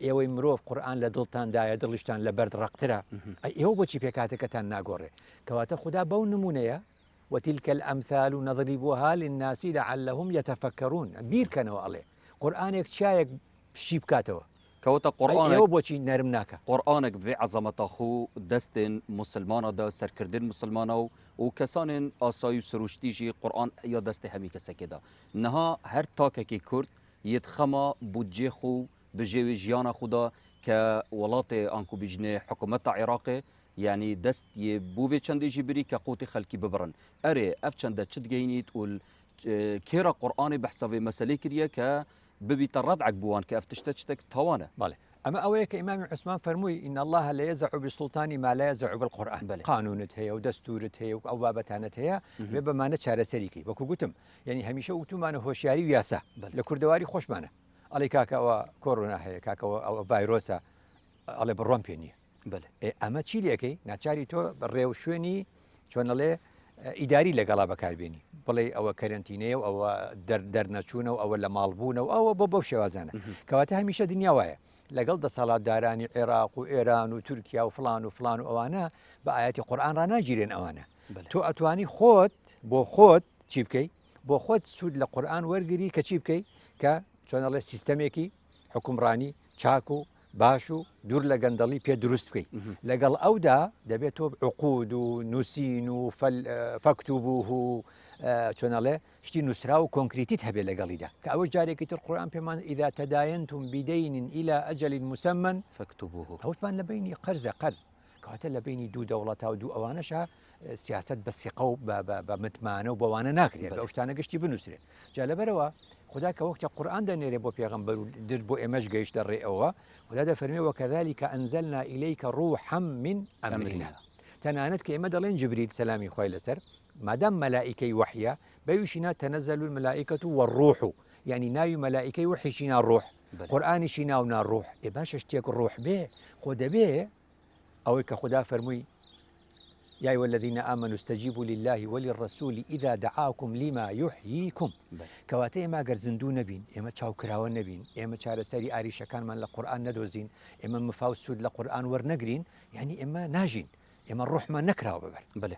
B: ئێوەی مرۆڤ قورآن لە دڵتاندایە دڵیشتان لە بەرد ڕقترە ئێوە بۆچی پێکاتەکەتان ناگۆڕێ کەواتە خدا بەو نمونەیە وتلك الأمثال نضربها للناس لعلهم يتفكرون بیرکەنەوە ئەڵێ قورآنێک چایەک شی بکاتەوە
A: کەواتە قورآن
B: ئێوە بۆچی نەرم ناکە
A: قورآنێک بێ عەزەمەتە خۆ دەستێن مسلمانەدا سەرکردن مسلمانە و کەسانên ئاسایی و سروشتیژی قورآن یا دەستی هەمی کەسێکێدا نەها هەر تاکێکی کورد یتخەما بودجێ خۆ بژێوی ژیانە خۆدا کە وڵاتێ ئانکو بیژنێ حکوومەتە عێراقێ یعنی دەست بووێ چەندێژی بری کە قوتی خەلکی ببڕن ئەرێ ئەف چەندە چت گەینیت و کێرە قورآانی بەحسەوێ مەسەلەی کردیە کە ببیتە ڕەدعک بووان کە ئەف تشتە شتێک تاوانە
B: بەڵێ ئەمە ئەوەیە کە ئیمامی عوسمان فەرمووی إن الله لا يزع بالسلطان ما لا يزع بالقرآن قانونت هەیە و دەستورت هەیە و ئەو بابەتانت هەیە بێ بەمانە چارەسەریکەی وەکو گوتم یعنی هەمیشە وتومانە هۆشیاری و یاسا لە کوردەواری خۆشمانە ئەڵێ کاکەوە کۆڕۆنا هەیە کاکەوە ئەو ڤایرۆسە ئەڵێ بڕۆم پێ نییە ئەمە چی لەکەی ناچاری تۆ ڕێو شوێنی چۆنەڵێ ئیداری لەگەڵا بەکاربێنی بڵێ ئەوە کەرنتینەیە و ئەوە دەرنەچوونە و ئەوە لە ماڵبوونە و ئەوە بۆ بەو شێوازانە کەواتە هەمیشە دنیا وایە لەگەڵ دەسەڵاتدارانی عێراق و ئێران و تورکیا و فلان و ئەوانە بە ئاەتی قورآن ڕناگیرێن ئەوانە تۆ ئەتوانی خۆت بۆ خۆت چی بکەی بۆ خۆت سوود لە قورآن وەرگری کە چی بکەی کە چۆنەڵێ سیستەمێکی حکومڕانی چاک و باش و دوور لە گەندەڵی پێ دروست بکەیت لەگەڵ ئەودا دەبێت تۆ عقود و نووسین و فەکتوبوه و چۆنەڵێ شتی نووسرا و کۆنکریتیت هەبێ لەگەڵیدا کە ئەوە جارێکی تر قورآن پێمان ئیذا تەداینتم بیدەین إلى ئەجەل مسەمەن
A: فەکتوبوه
B: ئەوتمان لە بینی قەرزە قەرز کاتە لە بینی دوو دەوڵەتا و دوو ئەوانەشە سیاست بە سیقە و بە متمانە و بەوانە ناکرێت بە شتانە گشتی بنووسێت جا لەبەرەوە خدا کە وەکتە قورئان دەنێرێ بۆ پێغەمبەر و در بۆ ئێمەش گەیشت دەڕێ ئەوە خدا دەفەرمێ وەکەذلك ئەنزلنا إليك روحا من أمرنا تەنانەت کە ئێمە دەڵێن جبریل سەلامی خوای لەسەر مادام مەلائیکەی وحیە بەویشینا تەنەزەل المەلائیکەة والروح یعنی ناوی مەلائیکەی وحیشینا ڕوح قورئانیشی ناونا ڕوح ئێ باشە شتێک ڕوح بێ خۆ دەبێ ئەوەی کە خدا فەرمووی يا أيها الذين آمنوا استجيبوا لله وللرسول إذا دعاكم لما يحييكم كواتە ئێمە گەر زیندوو نەبین ئێمە چاوکراوە نەبین ئێمە چارەسەری ئاریشەکانمان لە قورئان نەدۆزین ئێمە مفاو سوود لە قورئان وەرنەگرین یعنی ئێمە ناژین ئێمە ڕوحمان نەکراوە ببەر
A: بله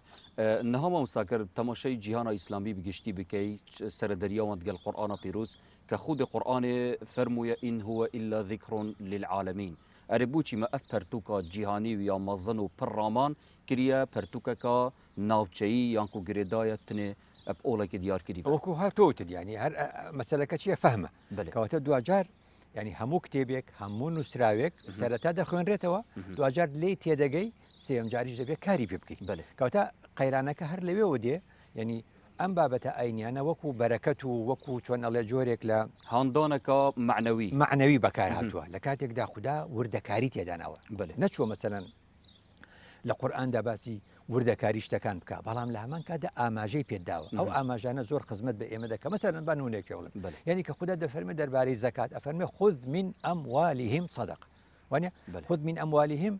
A: نهاما مساکر تماشای جیهان اسلامی بگشتی بکی سردریاوند گل قرآن پیروز که خود قرآن فرموی این هو الا ذکر للعالمین اربوچی ما اف پرتوکا جیهانی و یا مزن و پررامان کریه پرتوکا کا ناوچهی یانکو گریدایت تنه اب اولا که دیار کردی
B: وەکو هاتۆتر ینی هەر مەسەلەکە چیە فەهمە کەواتە دوجار ینی هەموو کتێبێک هەموو نووسراوێک سەرەتا دەخوێنرێتەوە دوجار لێی تێدەگەی سێم جاریش دەبێت کاری پێ بکەیت کەواتە قەیرانەکە هەر لەوێەوە دێ ینی ئەم بابەتە ئاینیانە وەکو بەرەکەت و وەکو چۆن ئەڵێ جۆرێک لە
A: هاندانەکە
B: معنەوی بەکار هاتووە لە کاتێکدا خوددا وردەکاری تێداناوە نەچوە مەسەلەن لە قورئاندا باسی وردەکاری شتەکان بکە بەڵام لە هەمان کاتدا ئاماژەی پێداوە ئەو ئاماژانە زۆر خزمەت بە ئێمە دەکە مەسەلەن با نمونێک پێوڵم یعنی کە خوددا دەفەرمێ دەربارەی زەکات ئەفەرمێ خذ من ئەموالهم صدقة وانە خذ من ئەموالهم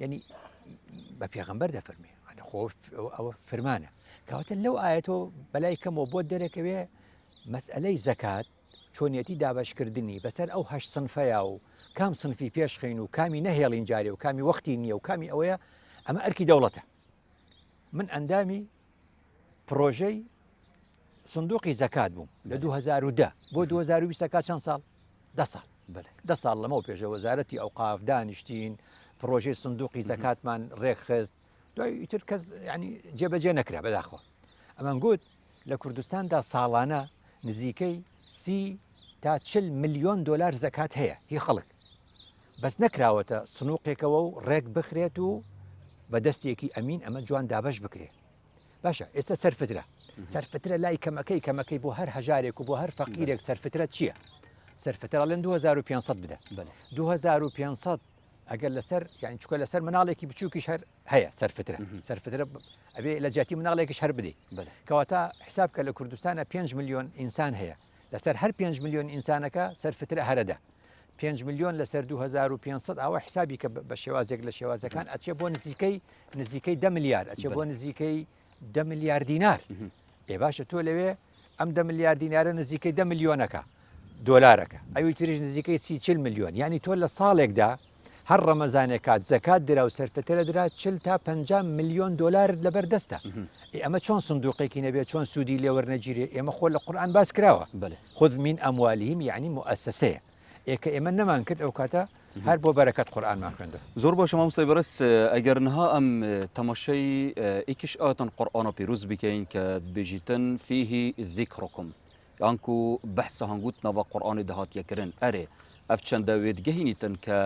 B: یعنی بە پێغەمبەر دەفەرمێ خۆ ئەوە فرمانە کەواتە لەو ئاەتەوە بەلای کەمەوە بۆ دەرەکەوێ مەسئلەی زەکات چۆنیەتی دابشکردنی بەسەر ئەو هەشت سنفەیە و کام سنفی پێشخین و کامی نەهێڵین جارێ و کامی وەختی نییە و کامی ئەوەیە ئەمە ئەرکی دەوڵەتە من ئەندامی پرۆژەی سندوقی زەکات بووم لە 2010 بۆ 2020 چەند ساڵ 10 ساڵ لەمەوە پێشە وەزارەتی ئەوقاف دانیشتین پرۆژەی سندوقی زەکاتمان ڕێکخست دوای ئیتر کەس ینی جێبەجێ نەکرا بەداخۆ ئەمەن گوت لە کوردستاندا ساڵانە نزیکەی 30 تا 40 ملیۆن دلار زەکات هەیە هی خەڵک بەس نەکراوەتە سنووقێکەوە و ڕێک بخرێت و بە دەستێکی ئەمین ئەمە جوان دابش بکرێ باشە ئێستا سەرفترە لای کەمەکەی بۆ هەر هەژارێک و بۆ هەر فەقیرێک سەرفترە چییە؟ سەرفترە لەن 2500 بدە 2500 ئەگەر لەسەر یان چکە لەسەر مناڵێکی بچووکیش هەر هەیە سەرفترە ئەبێ لە جاتی مناڵێکیش هەر بدەیت کەواتە حساب کە لە کوردستانە 5 ملیۆن ئینسان هەیە لەسەر هەر 5 ملیۆن ئینسانەکە سەرفترە هەرەدا 5 ملیۆن لەسەر 2500 ئەوە حسابی کە بە شێوازێک لە شێوازەکان ئەچێ بۆ نزیکەی 10 میلیارد ئەچێ بۆ نزیکەی 10 میلیارد دینار ئێ باشە تۆ لەوێ ئەم 10 میلیارد دینارە نزیکەی 10 میلیۆنەکە دۆلارەکە ئەوی تریش نزیکەی 30 میلیۆن یعنی تۆ لە ساڵێکدا هەر ڕەمەزانێک کات زەکات درا و سەرفترە درا 40 تا 50 میلیۆن دلار لەبەر دەستە ئەمە چۆن سندوقێکی نەبێت چۆن سوودی لێوەرنەگیرێ ئێمە خۆ لە قورئان باس کراوە خذ من ئەموالهم یعنی مؤسسەیە ئێکە ئێمە نەمان کرد ئەو کاتە هەر بۆ بەرەکەت قورئانمان خوێندوە
A: زۆر باشە مامۆستای بەڕێز ئەگەر نها ئەم تەماشای ئیکیش ئاتەن قورئانە پیرۆز بکەین کە بێژیتن فیهی ذیکڕکم یانکو بەحسە هەنگوتنەوە قورئانی داهاتیەکردن ئەرێ ئەف چەندە وێدگەهینیتن کە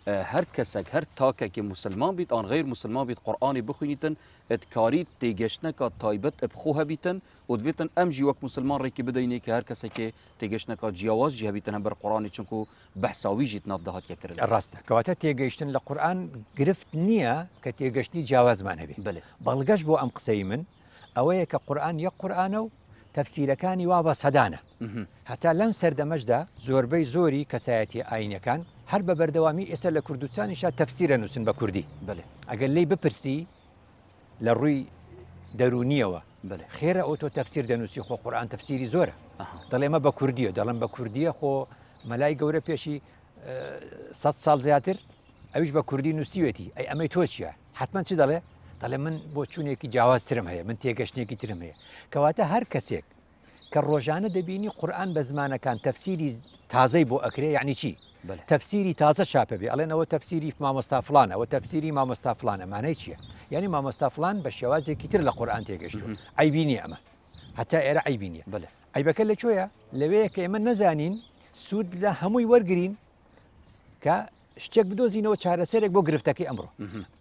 A: هر کەسێک هەر تاکێکی مسلمان بیت ئان غیر مسلمان بیت قورئانی بخوێنیتن ئەتکاری تێگەشتنەکە تایبەت ئەبخۆ هەبیتن و دوێتن ئەم ژی وەک مسلمان ڕێکی بدەینێ کە هەر کەسێکی تێگەشتنەکە جیاواز جی هەبیتن هەم بەر قورئانی چونکو بەحساوی ژیت ناو داهاتیەکردن
B: ڕاستە کەواتە تێگەیشتن لە قورئان گرفت نییە کە تێگەشتنی جیاوازمان هەبێ بەڵگەش بۆ ئەم قسەی من ئەوەیە کە قورئان یەک قورئانە و تەفسیرەکانی وا بە سەدانە هەتا لەم سەردەمەشدا زۆربەی زۆری کەسایەتی ئاینەکان هەر بە بەردەوامی ئێستا لە کوردستانیشا تەفسیرە نووسن بە کوردی ئەگەر لی بپرسی لە ڕووی دەرونیەوە خێرە ئەو تۆ تەفسیر دەنووسی خۆ قورئان تەفسیری زۆرە دەڵێمە بە کوردیە دەڵێن بە کوردیە خۆ مەلای گەورە پێشی 100 ساڵ زیاتر ئەویش بە کوردی نووسیوێتی ئەی ئەمەی تۆ چیە حتمما چی دەڵێ دەڵێ من بۆ چوونێکی جیاوازترم هەیە من تێگەشتێکی ترم هەیە کەواتە هەر کەسێک کە ڕۆژانە دەبینی قورئان بە زمانەکان تەفسیری تازەی بۆ ئەکرێ یعنی چی تەفسیری تازە چاپە بێ ئەڵێنەوە تەفسیری مامۆستا فڵانە ئەوە تەفسیری مامۆستا فڵانە مانای چییە یعنی مامۆستا فڵان بە شێوازێکی تر لە قورئان تێگەشتووە عیبی نییە ئەمە هەتا ئێرە عیبی نییە عیبەکە لەکوێیە لەوەیە کە ئێمە نەزانین سوود لە هەمووی وەرگین کە شتێک بدۆزینەوە چارەسەرێک بۆ گرفتەکەی ئەمڕۆ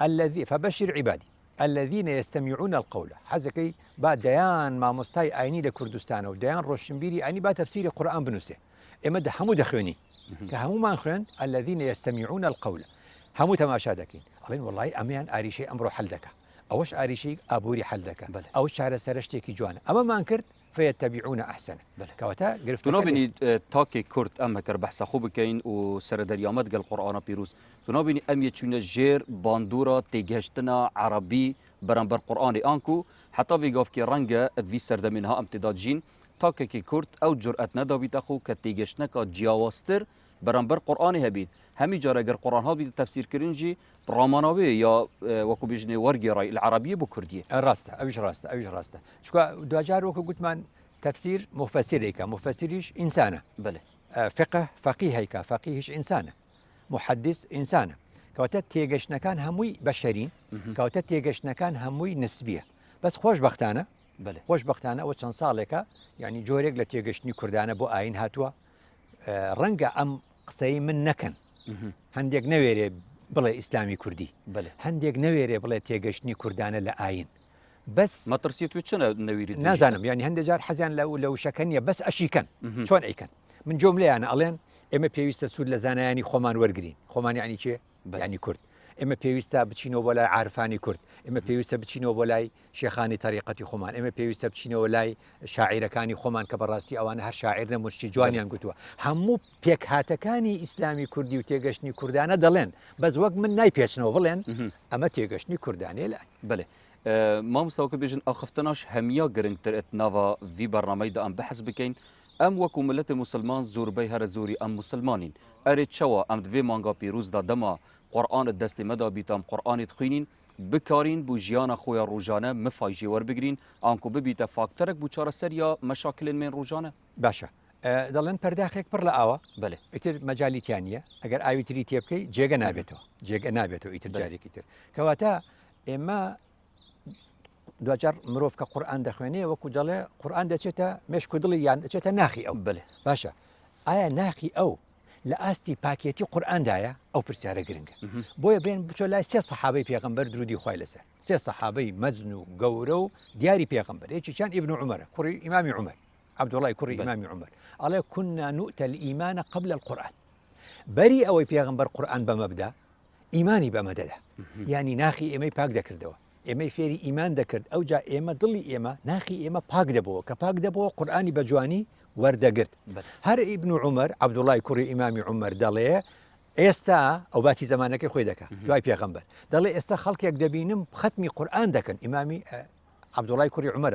B: الذي فبشر عبادي الذين يستمعون القول حەزەکەی با دەیان مامۆستای ئاینی لە کوردستانە و دەیان ڕۆشنبیری ئاینی با تەفسیری قورئان بنووسێ ئێمە هەموو دەخوێنی کە هەمومان خوێن الذين يستمعون القول هەموو تەماشا دەکەین ئەڵێن وڵی ئەمیان ئاریشەی ئەمڕۆ حەل دەکە ئەوەش ئاریشەی ئابووری حەل دەکە ئەو چارەسەرە شتێکی جوانە ئەمەمان کرد فيتبعون أحسنه كواتا
A: تو نبینی تاکی کرد ام کر بحث خوب کین و سر دریامت گل قرآن پیروز تو نبینی ام یچونه جیر باندورا تگهشتنا عربی برانبر قرآن آنکو حتی ویگاف که رنگ ادوی سردمینها امتداد جین تاکی کرد او جرأت ندابید اخو که تگهشتنا که جیاواستر برانبر قرآن هبید همی جاره اگر قرآن ها بید تفسیر کرنجی راماناوی یا وەکو بژنێ وەرگێڕای العربیە بۆ کوردیە
B: ڕاستە ئەوش ڕاستە چکە دوجار وەکو گوتمان تفسیر مفسرێکە مفسریش ئینسانە
A: بله
B: فقه فەقیهەیکە فەقیهش ئینسانە محەدیث ئینسانە کەواتە تێگەشتنەکان هەمووی بەشەرین کەواتە تێگەشتنەکان هەمووی نسبیە بەس خۆشبەختانە خۆشبەختانە ئەوە چەند ساڵێکە ینی جۆرێک لە تێگەشتنی کوردانە بۆ ئاین هاتووە ڕەنگە ئەم قسەی من نەکەن هەندێک نەوێرێ بڵێ ئیسلامی کوردی هەندێک نەوێرێ بڵێ تێگەشتنی کوردانە لە ئاین بەس
A: مەترسیت و چنە نەویری
B: نازانم ینی هەندێک جار حەزیان لە وشەکە نیە بەس ئەشیکەن چۆن ئەیکەن من جۆم لێیانە ئەڵێن ئێمە پێویستە سوود لە زانایانی خۆمان وەرگین خۆمان ینی چێ ینی کورد ئێمە پێویستە بچینەوە بۆ لای عارفانی کورد ئێمە پێویستە بچینەوە بۆ لای شێخانی تەریقەتی خۆمان ئێمە پێویستە بچینەوە لای شاعیرەکانی خۆمان کە بەڕاستی ئەوانە هەر شاعیر نەموشتی جوانیان گوتووە هەموو پێکهاتەکانی ئیسلامی کوردی و تێگەشتنی کوردانە دەڵێن بەس وەک من نایپێچنەوە بڵێن ئەمە تێگەشتنی کوردانێ لای
A: بله مامۆستاکە بێژن ئەخفتناش هەمیە گرنگتر ناوا وی بەرنامەیدا ئەم بەحەز بکەین ئەم وەکو ملەتی مسلمان زۆربەی هەرە زۆری ئەم مسلمانین ئەرێ چەوە ئەم دوێ مانگا پیرۆزدا دەما قورآن دەستی مەدا بیتام قورآنیت خوێنین بکارین بۆ ژیانە خۆیان ڕۆژانە مفایژێ وەربگرین ئانکو ببیتە فاکتەرێک بۆ چارەسەر یا مەشاکلên من ڕۆژانە
B: باشە دەڵێن پەرداخێک پڕ لە ئاوە
A: بەێ
B: ئیتر مەجاالیتیان نیە ئەگەر ئاویتری تێ بکەی جێگە نابێتەوە جێگە نابێتەوە ئیتر جارێکی تر کەواتە ئێمە دوجار مرۆڤ کە قورآن دەخوێنێ وەکو دەڵێ قورآن دەچێتە مێشک و دڵی یان دەچێتە ناخی ئەو
A: بڵێ
B: باشە ئایا ناخی ئەو لە ئاستی پاکێتی قورآندایە ئەو پرسیارە گرنگە بۆیە بێن بچۆ لای سێ سەحابەی پێغەمبەر درودی خوای لەسەر سێ سەحابەی مەزن و گەورە و دیاری پێغەمبەر یەکێکیان ئیبن عومەرە کوڕی ئیمامی عومەر عەبدوڵای کوڕی ئیمامی عومەر ئەڵێ كنا نؤتى الإيمان قبل القرآن بەری ئەوەی پێغەمبەر قورآن بەمە بدا ئیمانی بەمە دەدا یعنی ناخی ئێمەی پاک دەکردەوە ئێمەی فێری ئیمان دەکرد ئەو جا ئێمە دڵی ئێمە ناخی ئێمە پاک دەبەوە کە پاک دەبەوە قورآانی بە جوانی وەردەگرت هەر ئیبن عومەر عەبدوڵای کوڕی ئیمامی عومەر دەڵێ ئێستا ئەو باسی زمانەکەی خۆی دەکات دوای پێغەمبەر دەڵێ ئێستا خەڵکێک دەبینم ختمی قورآن دەکەن ئیمامی عەبدوڵای کوڕی عومەر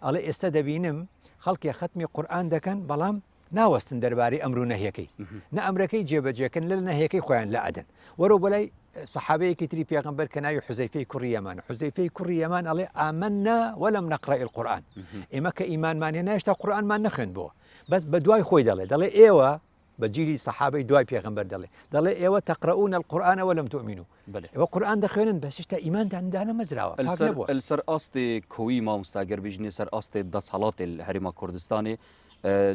B: ئەڵێ ئێستا دەبینم خەڵکی ختمی قورآن دەکەن بەڵام ناوەستن دەربارەی ئەمر و نەهیەکەی نە ئەمرەکەی جێبەجێکن لە نەهیەکەی خۆیان لە ئەدەن وەرە بەلای سەحابەیەکی تری پێغەمبەر کە ناوی حوزەیفەی کوڕی یەمانە حوزەیفەی کوڕی یەمان ئەڵێ ئامەنا وەلەم نەقرأ القورآن ئێمە کە ئیمانمان هێنا هێشتا قورآنمان نەخوێندبووە بەس بە دوای خۆی دەڵێ ئێوە بە جیلی سەحابەی دوای پێغەمبەر دەڵێ ئێوە تەقرؤون القورآن وەلەم تؤمنوا ئێوە قورآن دەخوێنن بەس هێشتا ئیمانتان دانەمەزراوە
A: سەر ئاستی کۆوی مامۆستاگەر بژنێ سەر ئاستی دەسەڵاتی هەرێما کوردستانی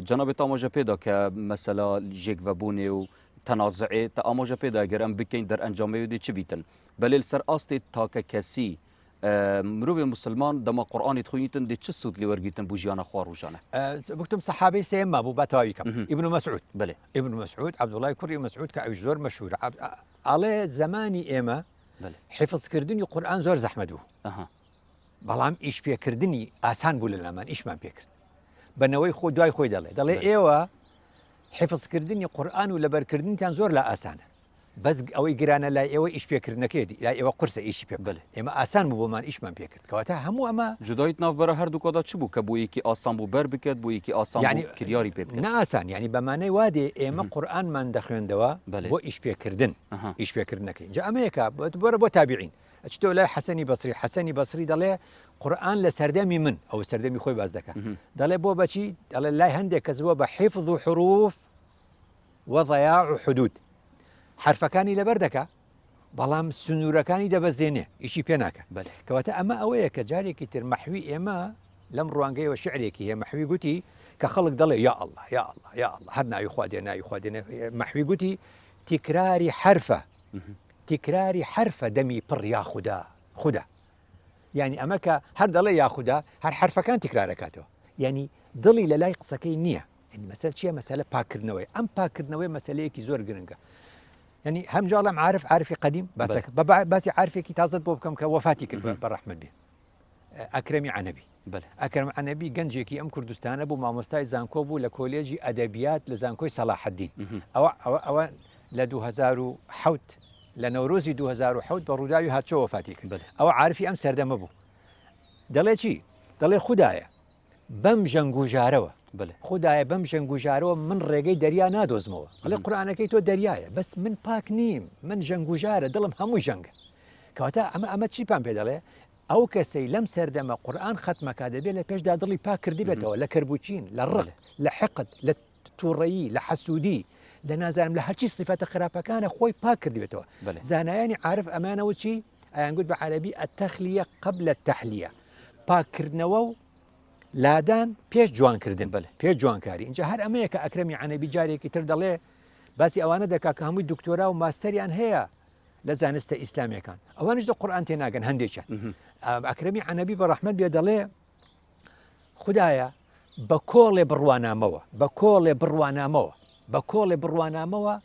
A: جناب ئاماژە پێدا کە مەسەلا ژێکڤەبوونێ و تەنازعێ تا ئاماژە پێدا گەر ئەم بکەین دەرئەنجامەوێ چ بیتن بەلێ سەر ئاستی تاکە کەسی مرۆڤ مسلمان دەما قورآانی خوێنیتن دێ چ سوود لێ وەرگیتن بۆ ژیانە خوا ڕۆژانە
B: گوتم سەحابەی سێمە بوو بەتەواوی کەم ئیبن مەسعود
A: بەێ
B: ئیبن مەسعود عەبدوڵای کوڕی مەسعود کە ئەویش زۆر مەشهورە ئەڵێ زمانی ئێمە حیفظکردنی قورآن زۆر زەحمەت بوو بەڵام ئیش پێکردنی ئاسان بوو لە لامان ئیشمان پێکرد بنەوەی خۆ دوای خۆی دەڵێ ئێوە حفظکردنی قورآن و لەبەرکردنیان زۆر لە ئاسانە بەس ئەوەی گرانە لای ئێوە ئیش پێکردنەکەی لای ئێوە قورسە ئیشی پێ بڵێ ئێمە ئاسان بوو بۆمان ئیشمان پێکرد کەواتە هەموو ئەمە
A: جودایت ناوبەرە هەردووکەدا چ بوو کە بۆ یەکی ئاسان بوو بەر بکات بۆ یەکی ئاسان کریاری پێ بکات
B: نائاسان ینی بەمانەی وادێ ئێمە قورآنمان دەخوێندەوە بۆ ئیش پێکردن ئیش پێکردنەکەی جا ئەمەیەکە بۆرە بۆ تابعین ئەچتۆ لای حەسەنی بەسری دەڵێ قورآن لە سەردەمی من ئەو سەردەمی خۆی باز دەکات دەڵێ بۆ بەچی دەڵێ لای هەندێک کەس بووە بە حیفظ و حروف وضیاع و حدود حرفەکانی لەبەر دەکا بەڵام سنوورەکانی دەبەزێنێ ئیشی پێ ناکە کەواتە ئەمە ئەوەیە کە جارێکی تر مەحوی ئێمە لەم ڕوانگەیەوە شعرێکی هەیە مەحوی گوتی کە خەڵک دەڵێ یا ئەڵڵا یا ئەڵڵا یا ئەڵڵا هەر ناوی خوا دێ ناوی خوا دێنێ مەحوی گوتی تکراری حرفە تکراری حرفە دەمی پڕ یا خوددا یعنی ئەمە کە هەر دەڵێ یاخودا هەر حرفەکان تکرارەکاتەوە یعنی دڵی لە لای قسەکەی نییە مەسەل چیە مەسەلە پاکردنەوەی ئەم پاکردنەوەی مەسلەیەکی زۆر گرنگە ینی هەمجاڵم عارفی قدیم باسی عارفێکی تازت بۆ بکەم کە وەفاتی کرد بە ڕەحمەت بێ ئەکرەمی عنەبی ئەکرەم عنەبی گەنجێکی ئەم کوردستانە بوو مامۆستای زانکۆ بوو لە کۆلێژی ئەدەبیات لە زانکۆی سەلاحەدین ئەوە لە 2007 لە نەورۆزی 2007 بە ڕووداوی هاتچۆ وەفاتی کرد ئەوە عارفی ئەم سەردەمە بوو دەڵێ چی دەڵێ خوددایە بەم ژەنگوژارەوە خوددایە بەم ژەنگوژارەوە من ڕێگەی دەریا نادۆزمەوە ئەڵێ قورآنەکەی تۆ دەریایە بەس من پاک نیم من ژەنگوژارە دڵم هەموو ژەنگە کەواتە ئەمە چی پام پێ دەڵێ ئەو کەسەی لەم سەردەمە قورآن خەتمەکە دەبێت لە پێشدا دڵی پاک کردی بێتەوە لە کەربوچین لە ڕق لە حقت لە تووڕەیی لە حەسوودی لە نازانم لە هەرچی صفەتە خراپەکانە خۆی پاک کردی بێتەوە زانایانی عارف ئەمانەوە چی ئەیانگوت بە عەرەبی ئەتەخلیە قبل التەحلیە پاککردنەوە و لادان پێش جوانکردن پێش جوانکاری اینجا هەر ئەمەیە کە ئەکرەمی عنەبی جارێکی تر دەڵێ باسی ئەوانە دەکا کە هەمووی دکتۆرا و ماستەریان هەیە لە زانستە ئیسلامیەکان ئەوانش دە قورئان تێناگەن هەندێکە ئەکرەمی عنەبی بە ڕەحمەت بێ دەڵێ خوددایە بە کۆڵێ بڕوانامەوە بە کۆڵێ بڕوانامەوە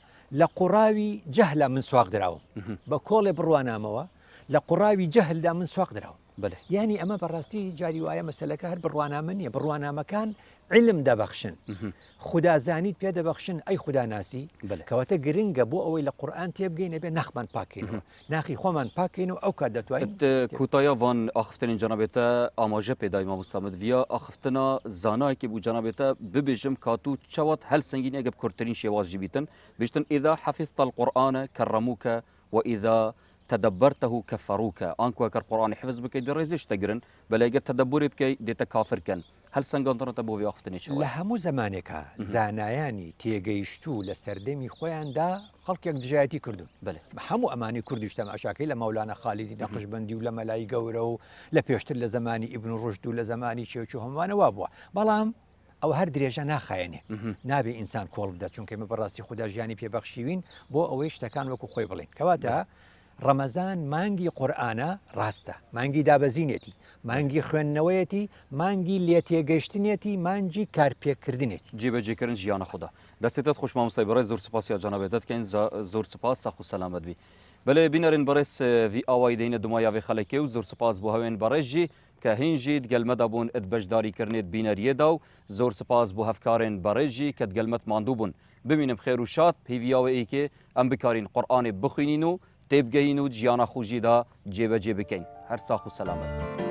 B: لە قوڕاوی جەهلا من سواق دراوم بە کۆڵێ بڕوانامەوە لە قوڕاوی جەهلدا من سواق دراوم یعنی ئەمە بەڕاستی جاری وایە مەسلەکە هەر بڕوانامە نییە بڕوانامەکان علم دەبەخشن خودازانیت پێ دەبەخشن ئەی خوداناسی کەواتە گرنگە بۆ ئەوەی لە قورئان تێبگەینە بێ نەخمان پاکەینەوە ناخی خۆمان پاکەینەوە ئەو کات دەتوانین
A: کوتایا وان ئاخفتنین جەنابێتە ئاماژە پێدای مامۆستا ڤیا ئاخفتنا زانایەکی بوو جەنابێتە ببێژم کاتوو چەوەت هەل سەنگینە گە کورتترین شێوازی بیتن بیشتن ئیدا حەفیظتە القورئانە کەڕەموکە وئیدا تدبرته كفروك انكو كر قران حفظ بك دريزش تجرن بلاقي تدبر بك ديت كافر كان هل سنگندرت بو وقتني شو
B: لا همو زمانك زانایانی تێگەیشتو لە سەردەمی خۆیاندا خەڵکێک دژایەتی کردوون هەموو ئەمانی کوردیشتە ئاشاکەی لە مەولانە خالیدی نەقشبەندی و لە مەلای گەورە و لە پێشتر لە زمانی ئیبن ڕوشد و لە زمانی چێوچ و هەمووانەوە بووە بەڵام ئەو هەر درێژە ناخایێنێ نابێ ئینسان کۆڵ بدات چونکە ئێمە بەڕاستی خوددا ژیانی پێبەخشیوین بۆ ئەوەی شتەکان وەکو خۆی بڵین کەواتە ڕەمەزان مانگی قورئانە ڕاستە مانگی دابەزینێتی مانگی خوێندنەوەیەتی مانگی لێتێگەشتنێتی مانگی کارپێکردنێتی
A: جێبەجێکردن ژیانە خوددا دەستێتت خوش مامۆستای بەڕێز زۆر سپاسی جەنابێتت کەین زۆر سپاس ساخ و سەلامەت بی بەلێ بینەرین بەڕێز ڤی ئاوای دەینە دومایاوێ خەڵکێ و زۆر سپاس بۆ هەوێن بەڕێژی کە هینجیت گەلمەدا بوون ئەت بەشداریکردنێت بینەریەدا و زۆر سپاس بۆ هەفکارێن بەڕێژی کە گەلمەت ماندوو بوون ببینم خێر و شاد پێڤیاوەیەکێ ئەم بکارین قورئانێ بخوێنین و تێبگەین و ژیانە خوژیدا جێبەجێ بکەین هەر ساخ و سەلامەت